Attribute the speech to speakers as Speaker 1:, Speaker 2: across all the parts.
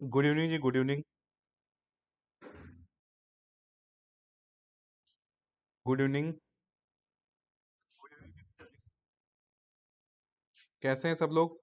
Speaker 1: Good evening जी, good evening. Good evening. कैसे हैं सब लोग?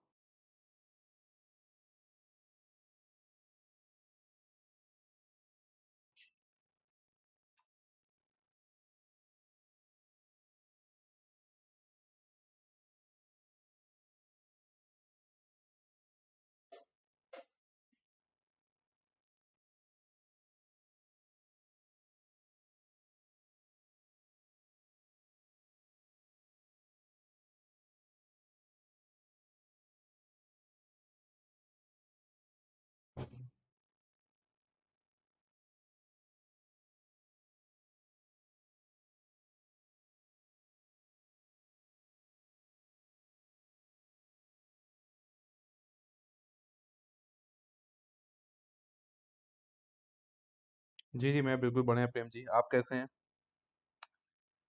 Speaker 1: जी जी, मैं बिल्कुल बढ़िया प्रेम जी। आप कैसे हैं?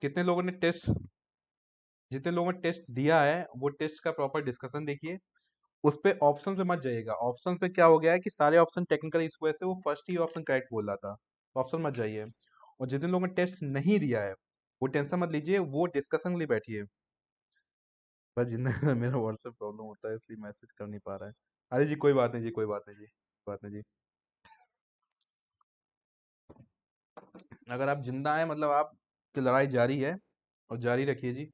Speaker 1: कितने लोगों ने टेस्ट जितने लोगों ने टेस्ट दिया है वो टेस्ट का प्रॉपर डिस्कशन देखिए। उस पे ऑप्शन पे मत जाइएगा। ऑप्शन पे क्या हो गया है कि सारे ऑप्शन टेक्निकल इस वजह से वो फर्स्ट ही ऑप्शन करेक्ट बोल रहा था। ऑप्शन मत जाइए। और जितने लोगों ने टेस्ट नहीं दिया है वो टेंशन मत लीजिए, वो डिस्कशन के लिए बैठिए। बस जिंदा मेरा व्हाट्सएप प्रॉब्लम होता है इसलिए मैसेज कर नहीं पा रहा है। अरे जी, कोई बात नहीं जी, कोई बात नहीं जी, कोई बात नहीं जी। अगर आप जिंदा हैं मतलब आपकी लड़ाई जारी है और जारी रखिए जी।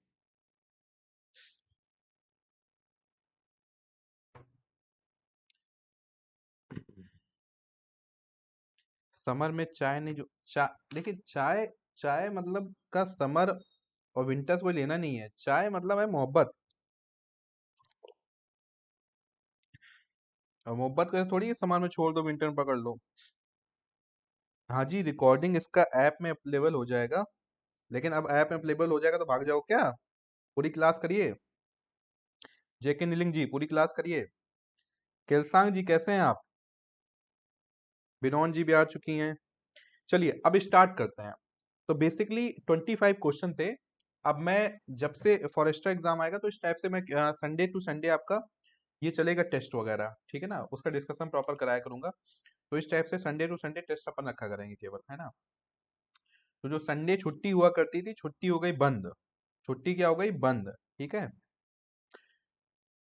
Speaker 1: समर में चाय नहीं जो चा देखिए चाय चाय मतलब का समर और विंटर्स कोई लेना नहीं है। चाय मतलब है मोहब्बत। और मोहब्बत को ऐसे थोड़ी समर में छोड़ दो, विंटर में पकड़ लो। हाँ जी, रिकॉर्डिंग इसका ऐप में अवेलेबल हो जाएगा। लेकिन अब ऐप में अवेलेबल हो जाएगा तो भाग जाओ क्या? पूरी क्लास करिए। जेके नीलिंग जी, पूरी क्लास करिए। केलसांग जी, कैसे हैं आप? बिनोन जी भी आ चुकी हैं। चलिए अब स्टार्ट करते हैं। तो बेसिकली 25 क्वेश्चन थे। अब मैं जब से फॉरेस्टर एग्जाम आएगा तो इस टाइप से मैं संडे टू संडे आपका ये चलेगा टेस्ट वगैरह, ठीक है ना? उसका डिस्कशन प्रॉपर कराया करूंगा। तो इस टाइप से संडे टू संडे टेस्ट अपन रखा करेंगे केवल, है ना? तो जो संडे छुट्टी हुआ करती थी, छुट्टी हो गई बंद। छुट्टी क्या हो गई? बंद। ठीक है।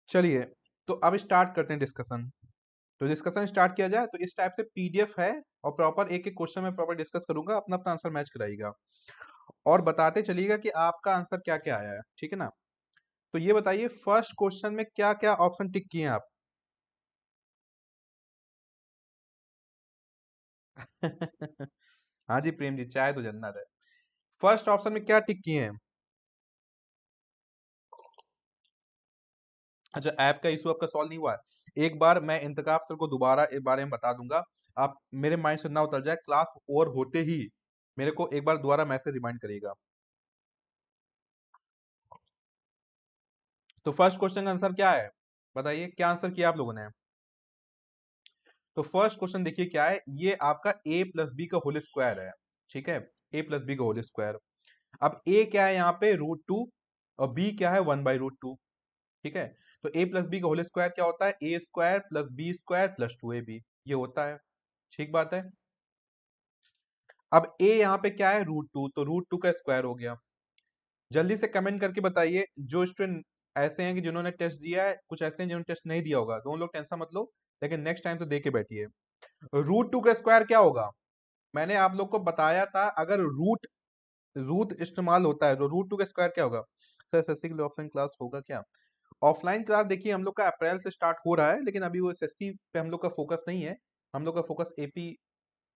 Speaker 1: चलिए, तो अब स्टार्ट करते हैं डिस्कशन। तो डिस्कशन स्टार्ट किया जाए तो इस टाइप से पीडीएफ है। और प्रॉपर एक एक क्वेश्चन में प्रॉपर डिस्कस करूंगा, अपना अपना आंसर मैच कराइएगा। और बताते चलिएगा कि आपका आंसर क्या क्या आया है, ठीक है ना? तो ये बताइए फर्स्ट क्वेश्चन में क्या क्या ऑप्शन टिक किए हैं आप? हाँ जी प्रेम जी, चाय तो जन्नत है। फर्स्ट ऑप्शन में क्या टिक किए हैं? अच्छा, ऐप का इशू आपका सॉल्व नहीं हुआ है। एक बार मैं इंतखाब सर को दोबारा इस बारे में बता दूंगा। आप मेरे माइंड से ना उतर जाए, क्लास ओवर होते ही मेरे को एक बार दोबारा मैसेज रिमाइंड करिएगा। तो फर्स्ट क्वेश्चन का आंसर क्या है? बताइए क्या आंसर किया आप लोगों ने? तो फर्स्ट क्वेश्चन देखिए क्या है, ये आपका a प्लस बी का होल स्क्वायर है। ठीक है, a प्लस बी का होल स्क्वायर। अब a क्या है यहाँ पे? √2। और b क्या है? 1/√2। ठीक है। तो a प्लस बी का होल स्क्वायर क्या होता है? A square plus B square plus 2ab, ये होता है। ठीक बात है। अब a यहाँ पे क्या है? √2, तो √2 का स्क्वायर हो गया। जल्दी से कमेंट करके बताइए जो स्टूडेंट ऐसे हैं कि जिन्होंने टेस्ट दिया है, कुछ ऐसे हैं जिन्होंने टेस्ट नहीं दिया होगा, दोनों लोग टेंशन मत लो। लेकिन नेक्स्ट टाइम तो दे के बैठिए। √2 का स्क्वायर क्या होगा? मैंने आप लोग को बताया था, अगर रूट रूट इस्तेमाल होता है तो √2 का स्क्वायर क्या होगा? सर एसएससी के लिए ऑफलाइन क्लास होगा क्या? ऑफलाइन क्लास देखिए हम लोग का अप्रैल से स्टार्ट हो रहा है, लेकिन अभी वो एसएससी पे हम लोग का फोकस नहीं है। हम लोग का फोकस एपी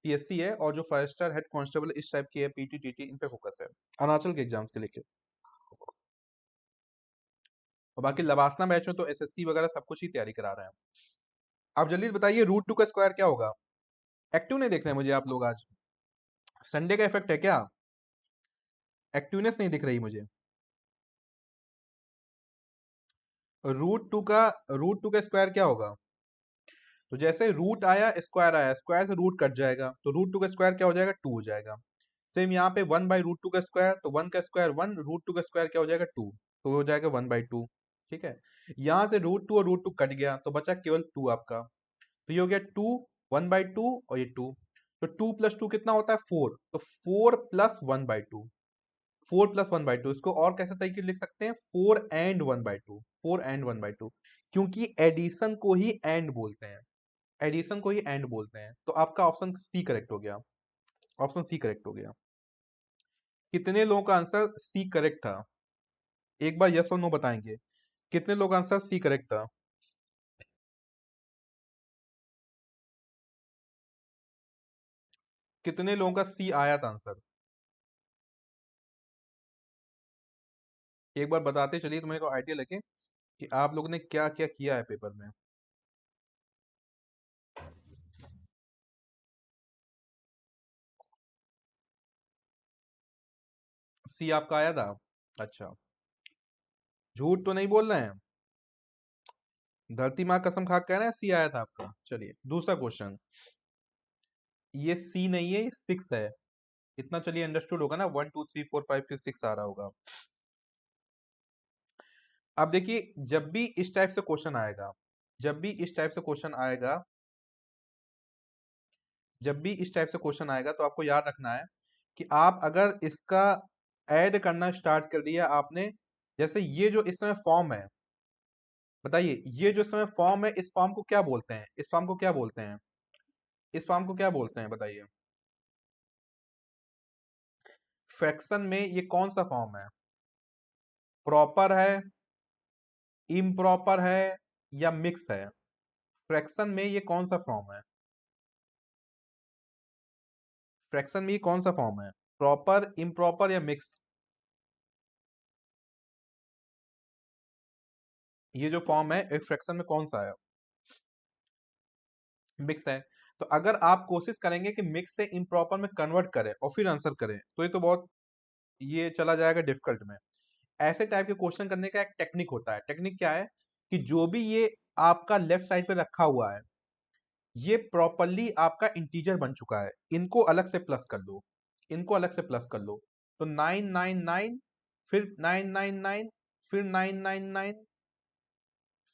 Speaker 1: पीएससी है, और जो फॉरेस्टर हेड कांस्टेबल इस टाइप की है, पीटी टीटी, इन पे फोकस है अरुणाचल के एग्जाम्स के लेके। और बाकी लवासना बैच में तो एसएससी वगैरह सब कुछ ही तैयारी करा रहे हैं। आप जल्दी बताइए √2 का स्क्वायर क्या होगा? एक्टिव नहीं देख रहे हैं मुझे आप लोग आज? संडे का इफेक्ट है क्या? एक्टिवनेस नहीं दिख रही मुझे। √2 का स्क्वायर क्या होगा? तो जैसे रूट आया स्क्वायर आया, स्क्वायर से रूट कट जाएगा, तो √2 का स्क्वायर क्या हो जाएगा? 2 हो जाएगा। सेम यहाँ पे 1/√2 का स्क्वायर, तो 1 का स्क्वायर 1, √2 का स्क्वायर क्या हो जाएगा? 2, तो हो जाएगा 1/2। ठीक है। यहाँ से √2 और √2 कट गया तो बचा केवल 2 आपका। तो ये हो गया 2 1/2 और ये 2, तो 2 + 2 कितना होता है 4, तो 4 + 1/2, 4 + 1/2, इसको और कैसे तरीके से लिख सकते हैं 4 एंड 1/2, 4 एंड 1/2, क्योंकि एडिशन को ही एंड बोलते हैं, एडिशन को ही एंड बोलते हैं। तो आपका ऑप्शन सी करेक्ट हो गया, ऑप्शन सी करेक्ट हो गया। कितने लोगों का आंसर सी करेक्ट था, एक बार यस और नो बताएंगे, कितने लोगों का आंसर सी करेक्ट था? कितने लोगों का सी आया था आंसर, एक बार बताते चलिए तो मेरे को आइडिया लगे कि आप लोगों ने क्या क्या किया है पेपर में। सी आपका आया था, अच्छा, झूठ तो नहीं बोल रहे हैं, धरती माँ कसम खा के कह रहे हैं सी आया था आपका। चलिए दूसरा क्वेश्चन, ये सी नहीं है, ये 6 है, इतना चलिए अंडरस्टूड होगा ना, 1 2 3 4 5 6 6 आ रहा होगा। अब देखिए जब भी इस टाइप से क्वेश्चन आएगा, जब भी इस टाइप से क्वेश्चन आएगा, जब भी इस टाइप से क्वेश्चन आएगा तो आपको याद रखना है कि आप अगर इसका ऐड करना स्टार्ट कर दिया आपने, जैसे ये जो इस समय फॉर्म है, बताइए ये जो इस समय फॉर्म है, इस फॉर्म को क्या बोलते हैं, इस फॉर्म को क्या बोलते हैं, इस फॉर्म को क्या बोलते हैं बताइए? फ्रैक्शन में ये कौन सा फॉर्म है, प्रॉपर है, इम्प्रॉपर है, या मिक्स है? फ्रैक्शन में ये कौन सा फॉर्म है, फ्रैक्शन में ये कौन सा फॉर्म है, प्रॉपर, इम्प्रॉपर, या मिक्स? ये जो फॉर्म है एक फ्रैक्शन में कौन सा है, मिक्स है। तो अगर आप कोशिश करेंगे कि मिक्स से इम्प्रॉपर में कन्वर्ट करें और फिर आंसर करें, तो ये तो बहुत, ये चला जाएगा डिफिकल्ट में। ऐसे टाइप के क्वेश्चन करने का एक टेक्निक होता है, टेक्निक क्या है कि जो भी ये आपका लेफ्ट साइड पे रखा हुआ है, ये प्रॉपरली आपका इंटीजर बन चुका है, इनको अलग से प्लस कर लो, इनको अलग से प्लस कर लो, तो 999, फिर 999, फिर 999,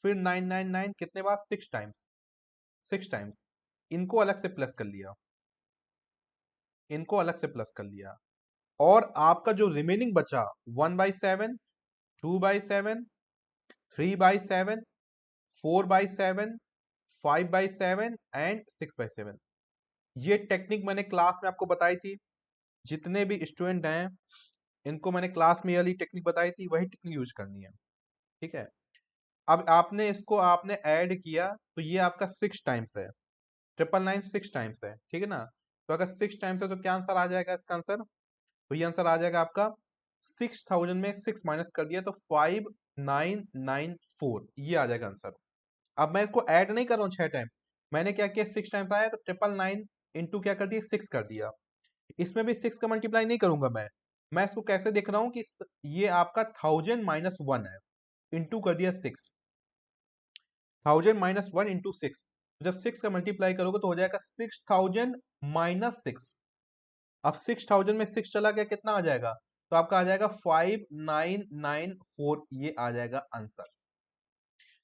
Speaker 1: फिर 999, कितने बार, 6 टाइम्स, 6 टाइम्स, इनको अलग से प्लस कर लिया, इनको अलग से प्लस कर लिया, और आपका जो रिमेनिंग बचा 1/7, 2/7, 3/7, 4/7, 5/7 एंड 6/7, ये टेक्निक मैंने क्लास में आपको बताई थी, जितने भी स्टूडेंट हैं इनको मैंने क्लास में ये वाली टेक्निक बताई थी, वही टेक्निक यूज करनी है, ठीक है? अब आपने इसको आपने ऐड किया तो ये आपका 6 टाइम्स है, 999 6 टाइम्स है, ठीक है ना? तो अगर 6 टाइम्स है तो क्या आंसर आ जाएगा इसका आंसर, तो ये आंसर आ जाएगा आपका 6000 में 6 माइनस कर दिया तो 5994, ये आ जाएगा आंसर। अब मैं इसको ऐड नहीं कर रहा हूँ 6 टाइम्स, मैंने क्या किया, 6 टाइम्स आया तो 999 इंटू क्या कर दिया, 6 कर दिया, इसमें भी 6 का मल्टीप्लाई नहीं करूंगा मैं इसको कैसे देख रहा हूँ कि ये आपका 1000-1 है, इंटू कर दिया 6, 1000-1 इंटू 6, जब 6 का मल्टीप्लाई करोगे तो हो जाएगा 6000-6, अब 6000 में 6 चला गया कितना आ जाएगा, तो आपका आ जाएगा 5994, ये आ जाएगा आंसर।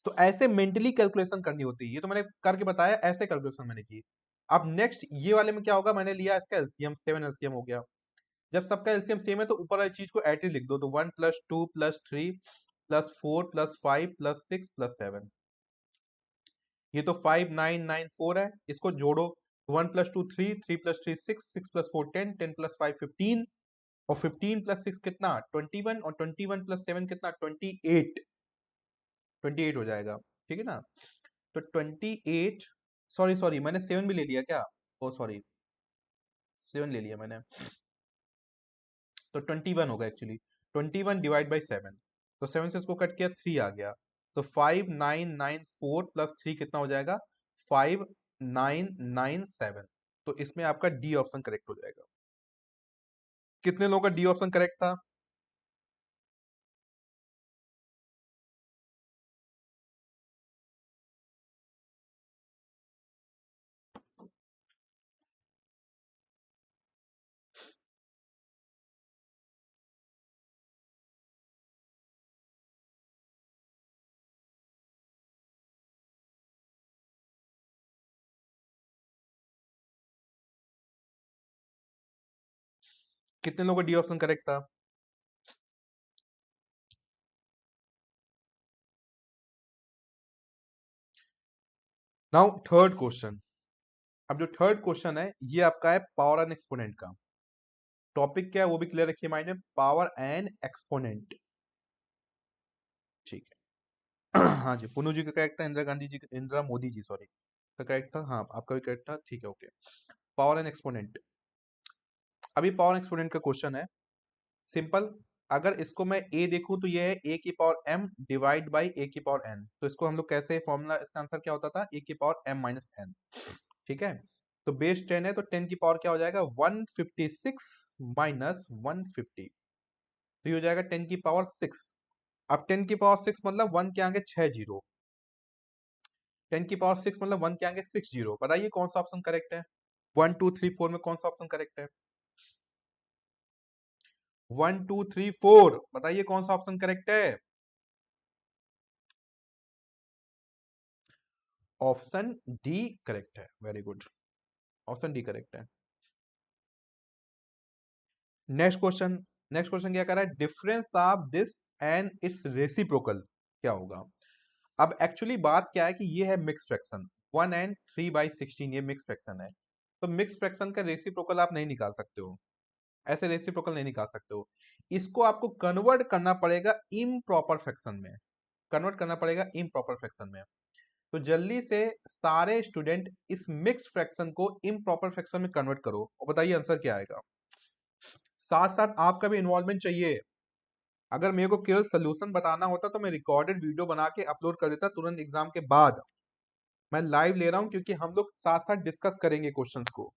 Speaker 1: तो ऐसे मेंटली कैलकुलेशन करनी होती है, ये तो मैंने करके बताया, ऐसे कैलकुलेशन मैंने की। अब नेक्स्ट ये वाले में क्या होगा, मैंने लिया इसका एलसीएम, 7 एलसीएम हो गया, जब सबका एलसीएम सेम है तो ऊपर वाली चीज को एट लिख दो, तो 1+2+3+4+5+6+7, ये तो 5994 है, इसको जोड़ो, 1+2 3, 3+3 6, 6+4 10, 10+5 15, और 15+6 कितना 21, और 21+7 कितना 28, 28 हो जाएगा, ठीक है ना? तो 28, सॉरी सॉरी मैंने 7 भी ले लिया क्या, ओ सॉरी 7 ले लिया मैंने, तो 21 होगा एक्चुअली, 21/7, तो 7 से इसको कट किया 3 आ गया, तो 5994 प्लस 3 कितना हो जाएगा, 5997, तो इसमें आपका डी ऑप्शन करेक्ट हो जाएगा। कितने लोगों का डी ऑप्शन करेक्ट था? कितने लोगों का डी ऑप्शन करेक्ट था? Now third question. अब जो थर्ड क्वेश्चन है ये आपका है पावर एंड एक्सपोनेंट का। टॉपिक क्या है वो भी क्लियर रखिए माइंड में, पावर एंड एक्सपोनेंट। ठीक है। हाँ जी, पुनू जी का करेक्ट था, इंदिरा गांधी जी, इंदिरा मोदी जी सॉरी का करेक्ट था, हाँ आपका भी करेक्ट था, ठीक है ओके। Power and exponent. अभी पावर एक्सपोनेंट का क्वेश्चन है सिंपल। अगर इसको मैं a देखूं तो ये है a की power m divide by a की पावर n। तो इसको हम लोग कैसे, फॉर्मूला इसका आंसर क्या होता था, a की पावर m माइनस n। ठीक है, तो बेस 10 है तो 10 की पावर क्या हो जाएगा, 156 माइनस 150। तो ये हो जाएगा 10 की पावर 6। अब 10 की पावर 6 मतलब 1 के आगे 6 जीरो। 10 की पावर 6 मतलब 1 के आगे 6 जीरो। बताइए कौन सा ऑप्शन करेक्ट है? 1 2 3 4 में कौन सा ऑप्शन करेक्ट है? 1 2 3 4 बताइए कौन सा ऑप्शन करेक्ट है? ऑप्शन डी करेक्ट है, very good, option D correct है। Next question. नेक्स्ट क्वेश्चन क्या कर रहा है, difference of this and its reciprocal क्या होगा? अब एक्चुअली बात क्या है कि ये है मिक्स फ्रैक्शन, 1 and 3/16 ये मिक्स फ्रैक्शन है। तो मिक्स फ्रैक्शन का रेसिप्रोकल आप नहीं निकाल सकते हो, ऐसे रेसिप्रोकल नहीं निकाल सकते हो। इसको आपको कन्वर्ट करना पड़ेगा इम्प्रॉपर फ्रैक्शन में, कन्वर्ट करना पड़ेगा इम्प्रॉपर फ्रैक्शन में। तो जल्दी से सारे स्टूडेंट इस मिक्स फ्रैक्शन को इम्प्रॉपर फ्रैक्शन में कन्वर्ट करो और बताइए आंसर क्या आएगा। साथ साथ आपका भी इन्वॉल्वमेंट चाहिए। अगर मेरे को केवल सोल्यूशन बताना होता तो मैं रिकॉर्डेड वीडियो बना के अपलोड कर देता तुरंत एग्जाम के बाद। मैं लाइव ले रहा हूं क्योंकि हम लोग साथ साथ डिस्कस करेंगे क्वेश्चंस को,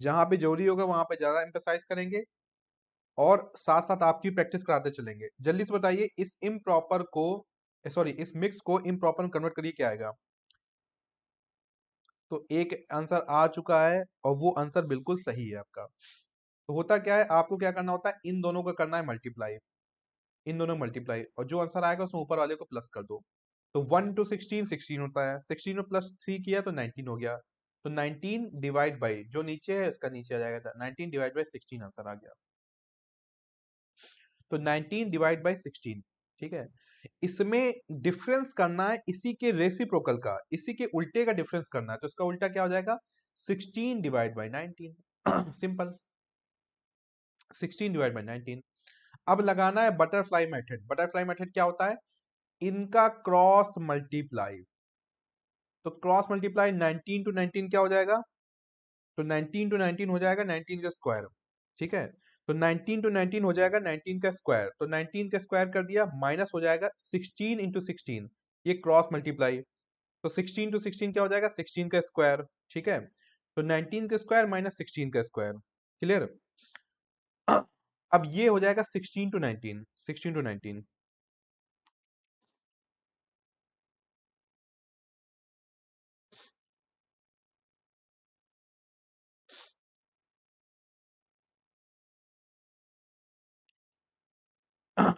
Speaker 1: जहां पे जरूरी होगा वहां पे ज्यादा एम्फेसाइज करेंगे और साथ साथ आपकी प्रैक्टिस कराते चलेंगे। जल्दी से बताइए इस इम्प्रॉपर को, सॉरी इस मिक्स को इम्प्रॉपर में कन्वर्ट करिए, क्या आएगा? तो एक आंसर आ चुका है और वो आंसर बिल्कुल सही है आपका। तो होता क्या है, आपको क्या करना होता है, इन दोनों का करना है मल्टीप्लाई, इन दोनों मल्टीप्लाई, और जो आंसर आएगा उसमें ऊपर वाले को प्लस कर दो। तो 1 to 16 16 होता है, 16 में +3 किया तो 19 हो गया। तो 19 डिवाइड बाई जो नीचे है इसका नीचे आ जाएगा, 19 डिवाइड बाई 16 आंसर आ गया। तो 19 डिवाइड बाई 16, ठीक है। इसमें डिफरेंस करना है इसी के रेसिप्रोकल का, इसी के उल्टे का डिफरेंस करना है, तो इसका उल्टा क्या हो जाएगा, 16 divide by 19। Simple, 16 divide by 19। अब लगाना है बटरफ्लाई मेथड। बटरफ्लाई मेथड क्या होता है, इनका क्रॉस मल्टीप्लाई। तो क्रॉस मल्टीप्लाई 19 to 19 क्या हो जाएगा, तो 19 to 19 हो जाएगा 19 का स्क्वायर, ठीक है। तो 19 to 19 हो जाएगा 19 का स्क्वायर, तो 19 का स्क्वायर कर दिया, माइनस हो जाएगा 16 into 16, ये क्रॉस मल्टीप्लाई। तो 16 to 16 क्या हो जाएगा, 16 का स्क्वायर, ठीक है। तो 19 का स्क्वायर माइनस 16 का स्क्वायर, क्लियर। अब ये हो जाएगा 16 to 19, 16 to 19।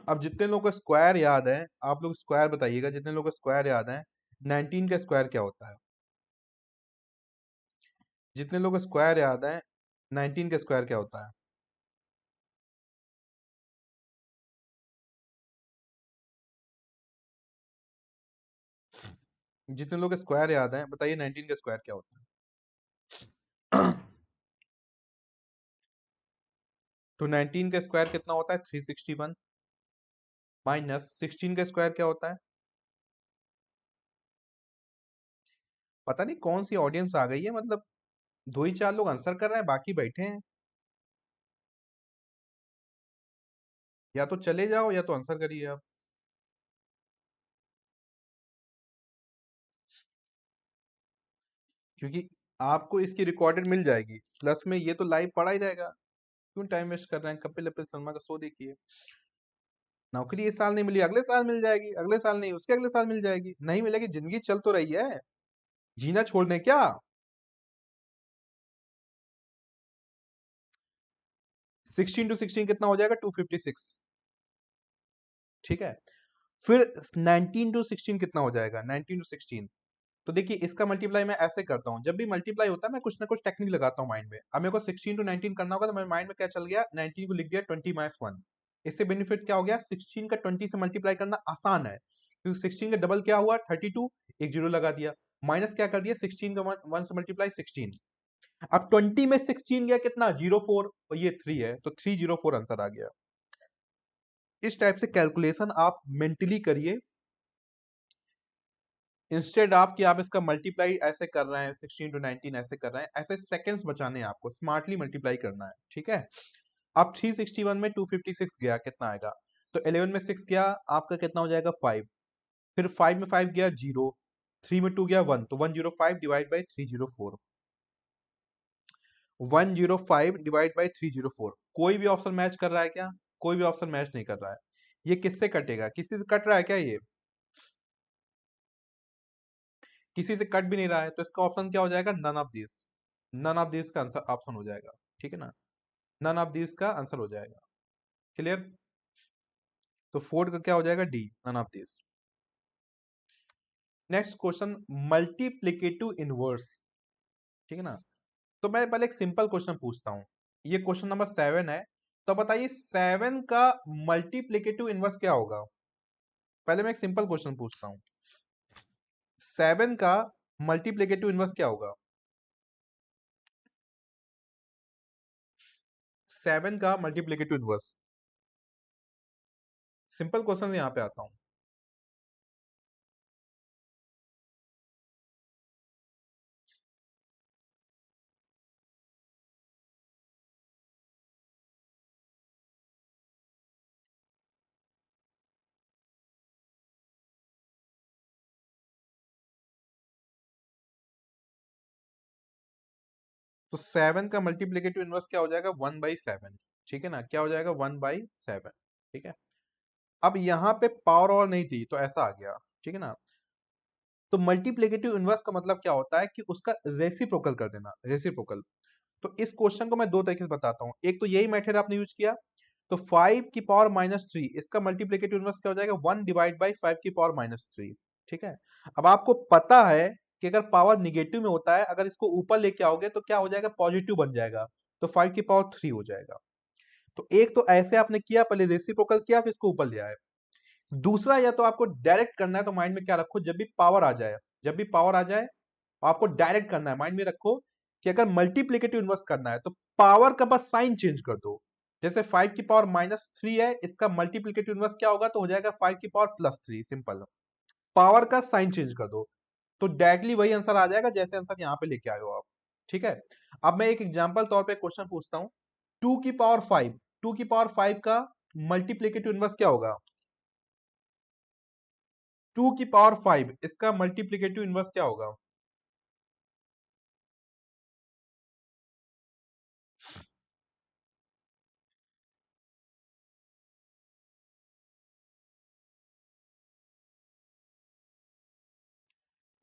Speaker 1: अब जितने लोगों को स्क्वायर याद है आप लोग स्क्वायर बताइएगा, जितने लोगों को स्क्वायर याद है, 19 का स्क्वायर क्या होता है? जितने लोगों को स्क्वायर याद है 19 का स्क्वायर क्या होता है? जितने लोगों को स्क्वायर याद है बताइए 19 का स्क्वायर क्या होता है? तो 19 का स्क्वायर कितना होता है, 361, माइनस 16 का स्क्वायर क्या होता है? पता नहीं कौन सी ऑडियंस आ गई है, मतलब दो ही चार लोग आंसर कर रहे हैं बाकी बैठे हैं। या तो चले जाओ या तो आंसर करिए आप। क्योंकि आपको इसकी रिकॉर्डेड मिल जाएगी, प्लस में ये तो लाइव पढ़ा ही रहेगा। क्यों टाइम वेस्ट कर रहे हैं, कपिल कपिल शर्मा का शो देखिए। नौकरी इस साल नहीं मिली अगले साल मिल जाएगी, अगले साल नहीं उसके अगले साल मिल जाएगी, नहीं मिलेगी, जिंदगी चल तो रही है, जीना छोड़ दें क्या? 16 to 16 कितना हो जाएगा, 256, ठीक है। फिर 19 to 16 कितना हो जाएगा, 19 to 16 तो देखिए इसका मल्टीप्लाई मैं ऐसे करता हूँ, जब भी मल्टीप्लाई होता है मैं कुछ ना कुछ टेक्निक लगाता हूँ माइंड में। अब मेरे को 16 टू 19 करना होगा, तो मेरे माइंड में क्या चल गया, 19 को लिख दिया 20 माइनस 1। इससे बेनिफिट क्या हो गया, 16 का 20 से मल्टीप्लाई करना आसान है, क्योंकि 16 का डबल क्या हुआ 32, एक जीरो लगा दिया, माइनस क्या कर दिया 16 का 1 से मल्टीप्लाई 16। अब 20 में 16 गया कितना 04, और ये 3 है, तो 304 आंसर आ गया। इस टाइप से कैलकुलेशन आप मेंटली करिए, इंस्टेड आप कि आप इसका मल्टीप्लाई ऐसे कर रहे हैं, 16 टू 19 ऐसे कर रहे हैं, ऐसे सेकंड्स बचाने हैं आपको, स्मार्टली मल्टीप्लाई करना है, ठीक है। अब 361 में 256 गया कितना आएगा, तो 11 में 6 गया आपका कितना हो जाएगा 5, फिर 5 में 5 गया 0, 3 में 2 गया 1, तो 105 डिवाइड बाई 304, 105 डिवाइड बाई 304। कोई भी ऑप्शन मैच कर रहा है क्या, कोई भी ऑप्शन मैच नहीं कर रहा है। ये किससे कटेगा, किसी से कट रहा है क्या, ये किसी से कट भी नहीं रहा है, तो इसका ऑप्शन क्या हो जाएगा, none of this, none of this का आंसर ऑप्शन हो जाएगा, ठीक है ना, नन ऑफ दिस का आंसर हो जाएगा। क्लियर, तो फोर्थ का क्या हो जाएगा, D, none of this. Next question, multiplicative inverse, ठीक है ना। तो मैं पहले एक सिंपल क्वेश्चन पूछता हूं, ये क्वेश्चन नंबर 7 है, तो बताइए 7 का मल्टीप्लिकेटिव इनवर्स क्या होगा। पहले मैं एक सिंपल क्वेश्चन पूछता हूं, 7 का मल्टीप्लिकेटिव इनवर्स क्या होगा, 7 का मल्टीप्लिकेटिव इनवर्स, सिंपल क्वेश्चन यहां पे आता हूं। तो 7 का मल्टीप्लिकेटिव इनवर्स क्या हो जाएगा, 1/7, ठीक है ना, क्या हो जाएगा 1/7, ठीक है। अब यहाँ पे पावर और नहीं थी तो ऐसा आ गया, ठीक है ना। तो मल्टीप्लिकेटिव इनवर्स का मतलब क्या होता है कि उसका रेसिप्रोकल कर देना, रेसिप्रोकल। तो इस क्वेश्चन को मैं दो तरीके से बताता हूँ, एक तो यही मेथड आपने यूज किया, तो 5 की पावर -3 इसका मल्टीप्लिकेटिव इनवर्स क्या हो जाएगा, 1 डिवाइड बाई 5 की पावर -3, ठीक है। अब आपको पता है कि अगर पावर निगेटिव में होता है, अगर इसको ऊपर लेके आओगे तो क्या हो जाएगा, पॉजिटिव बन जाएगा, तो 5 की पावर 3 हो जाएगा। तो एक तो ऐसे आपने किया, पहले रेसिप्रोकल किया फिर इसको ऊपर ले आए। दूसरा, या तो आपको डायरेक्ट करना है, तो माइंड में क्या रखो, जब भी पावर आ जाए, जब भी पावर आ जाए आपको डायरेक्ट करना है, माइंड में रखो कि अगर मल्टीप्लिकेटिव इनवर्स करना है तो पावर का बस साइन चेंज कर दो। जैसे 5 की पावर -3 है, इसका मल्टीप्लिकेटिव इनवर्स क्या होगा, तो हो जाएगा 5 की पावर +3, सिंपल। पावर का साइन चेंज कर दो, तो डायरेक्टली वही आंसर आ जाएगा जैसे आंसर यहाँ पे लेके आए हो आप, ठीक है। अब मैं एक एग्जाम्पल तौर पे क्वेश्चन पूछता हूँ, 2 की पावर 5, 2 की पावर 5 का मल्टीप्लिकेटिव इनवर्स क्या होगा, 2 की पावर 5 इसका मल्टीप्लिकेटिव इनवर्स क्या होगा।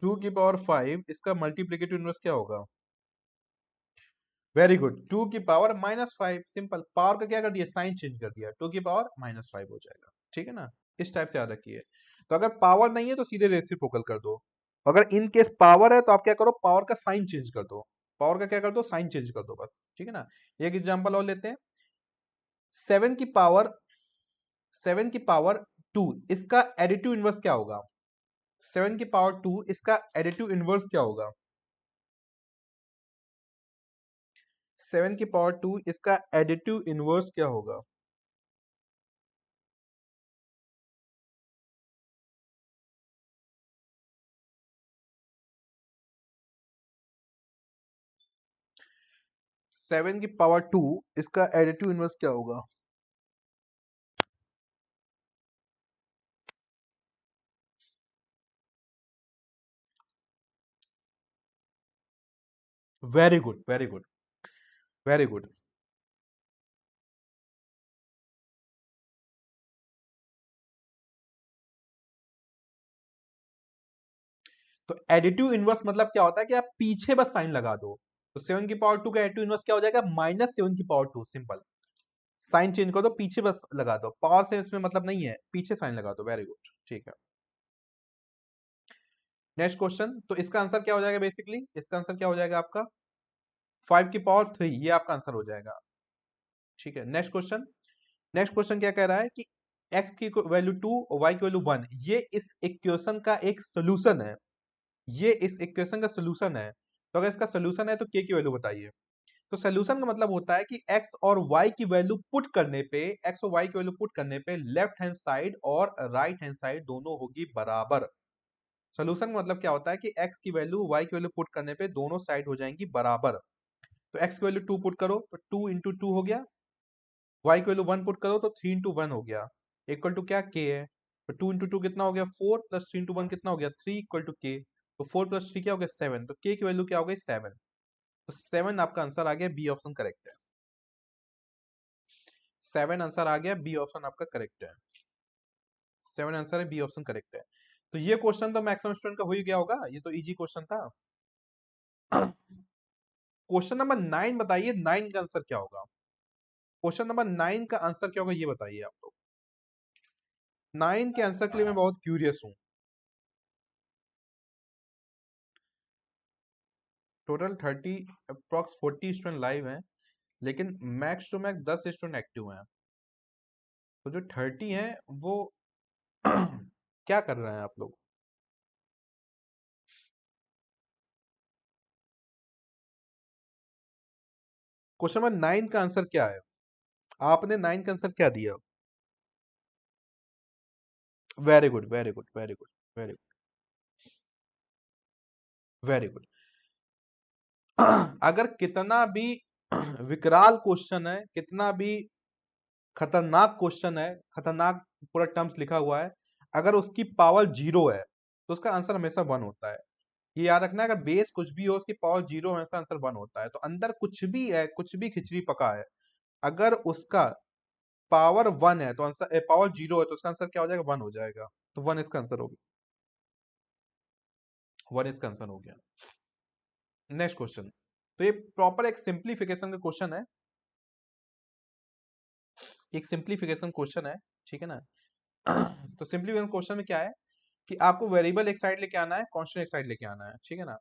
Speaker 1: टू की पावर 5 इसका मल्टीप्लिकेटिव इनवर्स क्या होगा। वेरी गुड, 2 की पावर -5, सिंपल, पावर का क्या कर दिया, साइन चेंज कर दिया, 2 की पावर -5 हो जाएगा, ठीक है ना। इस टाइप से याद रखिए। तो अगर पावर नहीं है तो सीधे रेसिप्रोकल कर दो, अगर इन केस पावर है तो आप क्या करो, पावर का साइन चेंज कर दो, पावर का क्या कर दो, साइन चेंज कर दो बस, ठीक है ना। एक एग्जांपल और लेते हैं, 7 की पावर 2 इसका एडिटिव इनवर्स क्या होगा, 7 की पावर 2 इसका एडिटिव इनवर्स क्या होगा, 7 की पावर 2 इसका एडिटिव इनवर्स क्या होगा। सेवन की पावर टू इसका एडिटिव इनवर्स क्या होगा। Very good, very good, very good. तो एडिटिव इनवर्स मतलब क्या होता है कि आप पीछे बस साइन लगा दो, तो 7 की पावर 2 का एडिटिव इनवर्स क्या हो जाएगा, -7 की पावर 2, सिंपल, साइन चेंज कर दो, पीछे बस लगा दो, पावर से इसमें मतलब नहीं है, पीछे साइन लगा दो, वेरी गुड, ठीक है। नेक्स्ट क्वेश्चन, तो इसका आंसर क्या हो जाएगा बेसिकली, इसका आंसर क्या हो जाएगा आपका 5 की पावर 3, ये आपका आंसर हो जाएगा। ठीक है, नेक्स्ट क्वेश्चन। नेक्स्ट क्वेश्चन क्या कह रहा है कि x की वैल्यू 2 और y की वैल्यू 1, ये इस इक्वेशन का एक सोल्यूशन है, ये इस इक्वेशन का सोल्यूशन है। तो अगर इसका सोल्यूशन है तो k की वैल्यू बताइए। तो सोल्यूशन का मतलब होता है कि x और y की वैल्यू पुट करने पे, x और y की वैल्यू पुट करने पे लेफ्ट हैंड साइड और राइट हैंड साइड दोनों होगी बराबर। सोल्यूशन का मतलब क्या होता है कि x की वैल्यू y की वैल्यू पुट करने पे दोनों साइड हो जाएंगी बराबर। तो x की वैल्यू 2 पुट करो तो 2 इंटू 2 हो गया, y की वैल्यू 1 पुट करो तो 3 इंटू 1 हो गया, इक्वल टू क्या k है। तो 2 इंटू 2 कितना हो गया 4, प्लस 3 इंटू 1 कितना हो गया 3, इक्वल टू k। तो 4 प्लस 3 क्या हो गया 7, तो k की वैल्यू क्या हो गई 7। तो 7 आपका आंसर आ गया, बी ऑप्शन करेक्ट है। 7 आंसर आ गया, बी ऑप्शन आपका करेक्ट है। 7 आंसर है, बी ऑप्शन करेक्ट है। तो ये क्वेश्चन तो मैक्सिमम स्टूडेंट का हो ही गया होगा, ये तो इजी क्वेश्चन था। क्वेश्चन नंबर 9 बताइए, 9 का आंसर क्या होगा। क्वेश्चन नंबर 9 का आंसर क्या होगा ये बताइए आप लोग। 9 के आंसर के लिए मैं बहुत क्यूरियस हूँ। टोटल 30 अप्रॉक्स 40 स्टूडेंट लाइव हैं, लेकिन max to max 10 student active हैं। तो जो 30 हैं वो क्या कर रहे हैं आप लोग। क्वेश्चन नंबर 9 का आंसर क्या है, आपने 9 का आंसर क्या दिया। Very good, very good, very good, very good, very good. अगर कितना भी विकराल क्वेश्चन है, कितना भी खतरनाक क्वेश्चन है, खतरनाक पूरा टर्म्स लिखा हुआ है, अगर उसकी पावर 0 है तो उसका आंसर हमेशा 1 होता है। ये याद रखना है, अगर बेस कुछ भी हो उसकी पावर 0 हमेशा आंसर 1 होता है। तो अंदर कुछ भी है, कुछ भी खिचड़ी पका है, अगर उसका पावर 1 है तो आंसर, पावर 0 है तो उसका आंसर क्या हो जाएगा 1 हो जाएगा। तो 1 इसका आंसर हो गया, 1 इसका आंसर हो गया। नेक्स्ट क्वेश्चन, तो ये प्रॉपर एक सिंप्लीफिकेशन का क्वेश्चन है, एक सिंप्लीफिकेशन क्वेश्चन है, ठीक है ना। तो सिंप्लीफिकेशन क्वेश्चन में क्या है कि आपको वेरिएबल एक साइड लेके आना है, कांस्टेंट एक साइड लेके आना है, ठीक है ना।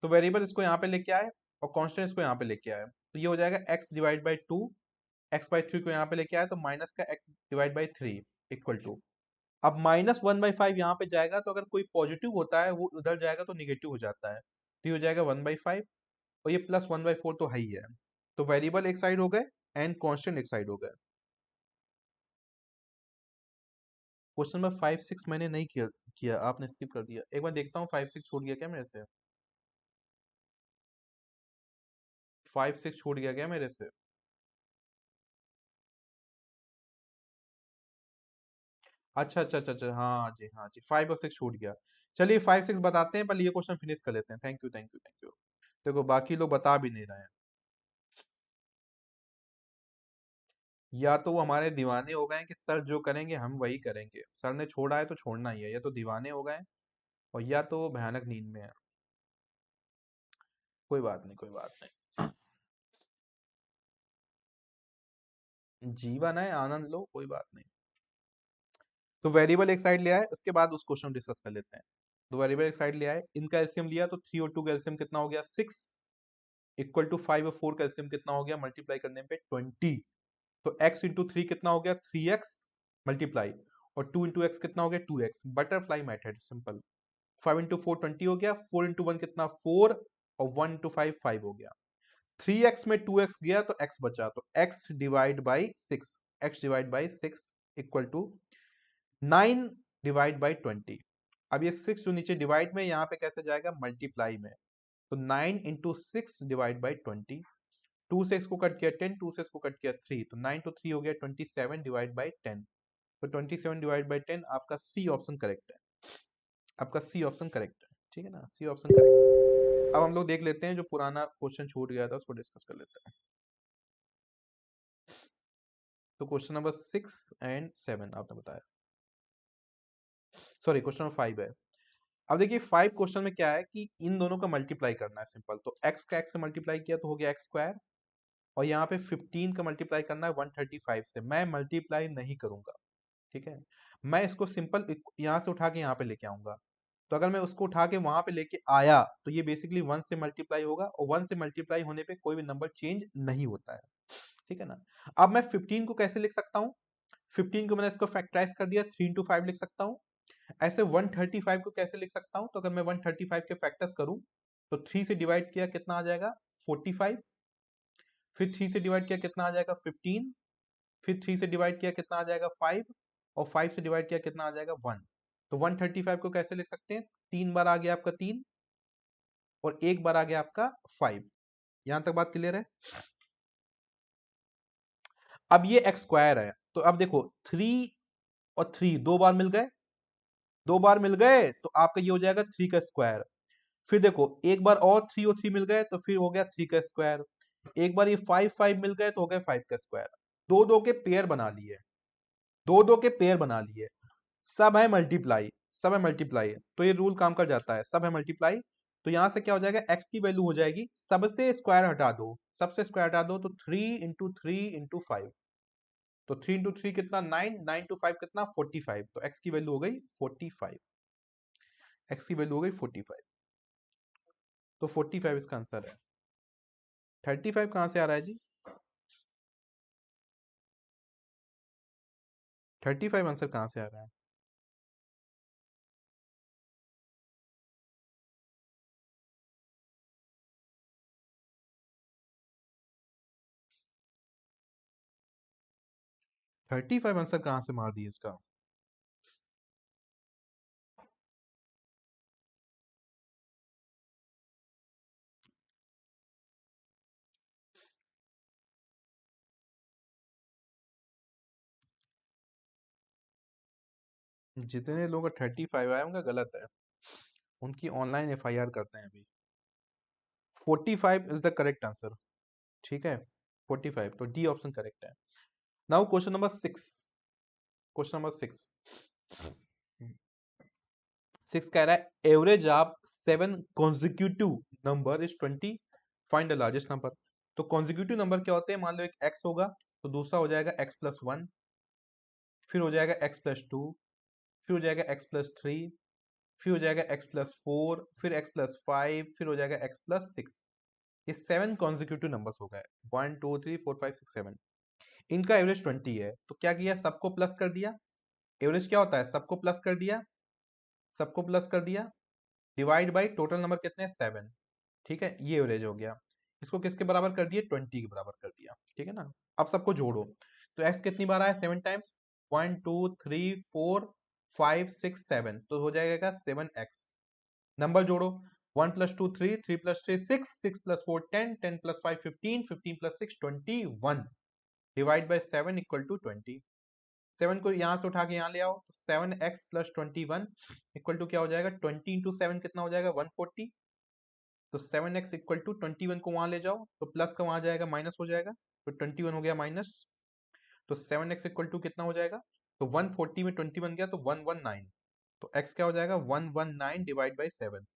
Speaker 1: तो वेरिएबल इसको यहाँ पे लेके आए और कांस्टेंट इसको यहाँ पे लेके आए, तो ये हो जाएगा x divide by 2, x by 3 को यहाँ पे लेके आए तो माइनस का x divide by 3 equal to, अब -1/5 यहाँ पे जाएगा तो अगर कोई पॉजिटिव होता है वो उधर जाएगा तो निगेटिव हो जाता है, तो ये हो जाएगा 1/5 और ये प्लस 1/4 तो है ही है। तो वेरिएबल एक साइड हो गए एंड कांस्टेंट एक साइड हो गए। क्वेश्चन नंबर 5 6 मैंने नहीं किया किया आपने स्किप कर दिया, एक बार देखता हूँ 5 6 छूट गया क्या मेरे से, 5 6 छूट गया क्या मेरे से। अच्छा अच्छा अच्छा अच्छा, हाँ जी हाँ जी, 5 और 6 छूट गया। चलिए 5 6 बताते हैं, पहले ये क्वेश्चन फिनिश कर लेते हैं। Thank you thank you thank you. देखो बाकी लोग बता भी नहीं रहे हैं, या तो वो हमारे दीवाने हो गए हैं कि सर जो करेंगे हम वही करेंगे, सर ने छोड़ा है तो छोड़ना ही है, या तो दीवाने हो गए हैं और या तो वो भयानक नींद में है। कोई बात नहीं, कोई बात नहीं। जीवन है, आनंद लो, कोई बात नहीं। तो वेरिएबल एक साइड ले आए, उसके बाद उस क्वेश्चन डिस्कस कर लेते हैं। तो वेरिएबल एक साइड ले आए, इनका एलसीएम लिया तो 3 और 2 का एलसीएम कितना हो गया 6, इक्वल टू 5 और 4 का एलसीएम कितना हो गया मल्टीप्लाई करने पे 20। तो x इंटू 3 कितना हो गया 3x मल्टीप्लाई, और 2 इंटू एक्स कितना हो गया 2x, butterfly method simple. 5 into 4 20 हो गया, 4 इंटू 1 कितना 4, और 1 इंटू 5 5 हो गया। 3x में 2x गया तो x बचा, तो x divide by 6, x divide by 6 equal to 9 divide by 20। अब ये 6 जो नीचे डिवाइड में, यहाँ पे कैसे जाएगा मल्टीप्लाई में, तो 9 इंटू 6 डिवाइड बाई 20। 2 से x को कट किया 10, 2 से x को कट किया 3, तो 9 तो 3 हो गया 27 डिवाइड बाई 10। तो 27 डिवाइड बाई 10 आपका सी ऑप्शन करेक्ट है, आपका सी ऑप्शन करेक्ट है, ठीक है ना, सी ऑप्शन करेक्ट। अब हम लोग देख लेते हैं जो पुराना क्वेश्चन छूट गया था उसको डिस्कस कर लेते हैं। तो क्वेश्चन नंबर 6 एंड 7 आपने बताया, सॉरी क्वेश्चन नंबर 5 है। अब देखिए 5 क्वेश्चन में क्या है कि इन दोनों का मल्टीप्लाई करना है सिंपल, तो x का x से मल्टीप्लाई किया तो हो गया x स्क्वायर, और यहाँ पे 15 का मल्टीप्लाई करना है 135 से, मैं मल्टीप्लाई नहीं करूंगा, ठीक है। मैं इसको सिंपल यहाँ से उठा के यहाँ पे लेके आऊंगा, तो अगर मैं उसको उठा के वहां पे लेके आया तो ये बेसिकली 1 से मल्टीप्लाई होगा, और 1 से मल्टीप्लाई होने पे कोई भी नंबर चेंज नहीं होता है, ठीक है ना। अब मैं 15 को कैसे लिख सकता हूँ? 15 को मैंने इसको फैक्टराइज कर दिया, 3 इंटू 5 लिख सकता हूँ। ऐसे 135 को कैसे लिख सकता हूँ? तो अगर मैं 135 के फैक्टर्स करूं तो 3 से डिवाइड किया कितना आ जाएगा? 45। फिर 3 से डिवाइड किया कितना आ जाएगा? 15। फिर 3 से डिवाइड किया कितना आ जाएगा? 5। और 5 से डिवाइड किया कितना आ जाएगा? 1। तो 135 को कैसे लिख सकते हैं? 3 बार आ गया आपका 3, और 1 बार आ गया आपका 5। यहां तक बात क्लियर है? अब ये एक्स स्क्वायर है, तो अब देखो 3 और 3 दो बार मिल गए, दो बार मिल गए तो आपका ये हो जाएगा 3 का स्क्वायर। फिर देखो एक बार और 3 मिल गए तो फिर हो गया 3 का स्क्वायर। एक बार ये 5 मिल गए तो हो गया 5 का स्क्वायर। दो दो के पेयर बना लिए, दो दो के पेयर बना लिए। सब है मल्टीप्लाई, सब है मल्टीप्लाई, तो ये रूल काम कर जाता है, सब है मल्टीप्लाई। तो यहां से क्या हो जाएगा? एक्स की वैल्यू हो जाएगी, सबसे स्क्वायर हटा दो, सबसे स्क्वायर हटा दो, तो 3 इंटू 3 इंटू 5। तो 3 इंटू 3 कितना? 9, 9 इंटू 5 कितना? 45। तो एक्स की वैल्यू हो गई 45, एक्स की वैल्यू हो गई 45। तो 45 इसका आंसर है। 35 कहाँ से आ रहा है जी? 35 आंसर कहाँ से आ रहा है? 35 आंसर कहाँ से मार दिए इसका? जितने लोग 35 आए उनका गलत है, उनकी ऑनलाइन एफआईआर करते हैं अभी। 45 इज द करेक्ट आंसर, ठीक है। 45, तो डी ऑप्शन करेक्ट है। Now question number 6, question number 6। 6 कह रहा है average of 7 consecutive number is 20, find the largest number. तो कॉन्जिक्यूटिव नंबर क्या होते हैं? मान लो एक एक्स होगा, तो दूसरा हो जाएगा x+1, फिर हो जाएगा x+2, फिर हो जाएगा x+3, फिर हो जाएगा x+4, फिर x+5, फिर हो जाएगा x+6। ये 7 कॉन्जिक्यूटिव नंबर्स हो गए, 1 2 3 4 5 6 7। इनका एवरेज 20 है, तो क्या किया? सबको प्लस कर दिया। एवरेज क्या होता है? सबको प्लस कर दिया, सबको प्लस कर दिया, डिवाइड बाई टोटल नंबर कितने हैं? 7, ठीक है। ये एवरेज हो गया। इसको किसके बराबर कर दिया? 20 के बराबर कर दिया, ठीक है ना। अब सबको जोड़ो, तो x कितनी बार आया? 7 टाइम्स। 1 2 3 4 5 6 7, तो हो जाएगा 7x। नंबर जोड़ो, 1+2 3, 3+3 6, 6+4 10, 10+5 15, 15+6 21, डिवाइड बाई 7 इक्वल टू 20। 7 को यहाँ से उठा के यहाँ ले आओ, तो 7x+21 इक्वल टू क्या हो जाएगा? 20 इंटू 7 कितना हो जाएगा? 140। तो 7x इक्वल टू 21 को वहां ले जाओ, तो प्लस का वहां जाएगा माइनस हो जाएगा, तो 21 हो गया माइनस। तो 7x इक्वल टू कितना हो जाएगा? तो 140 में 20 बन गया, तो 119। तो x क्या हो जाएगा? 119 डिवाइड बाई 7।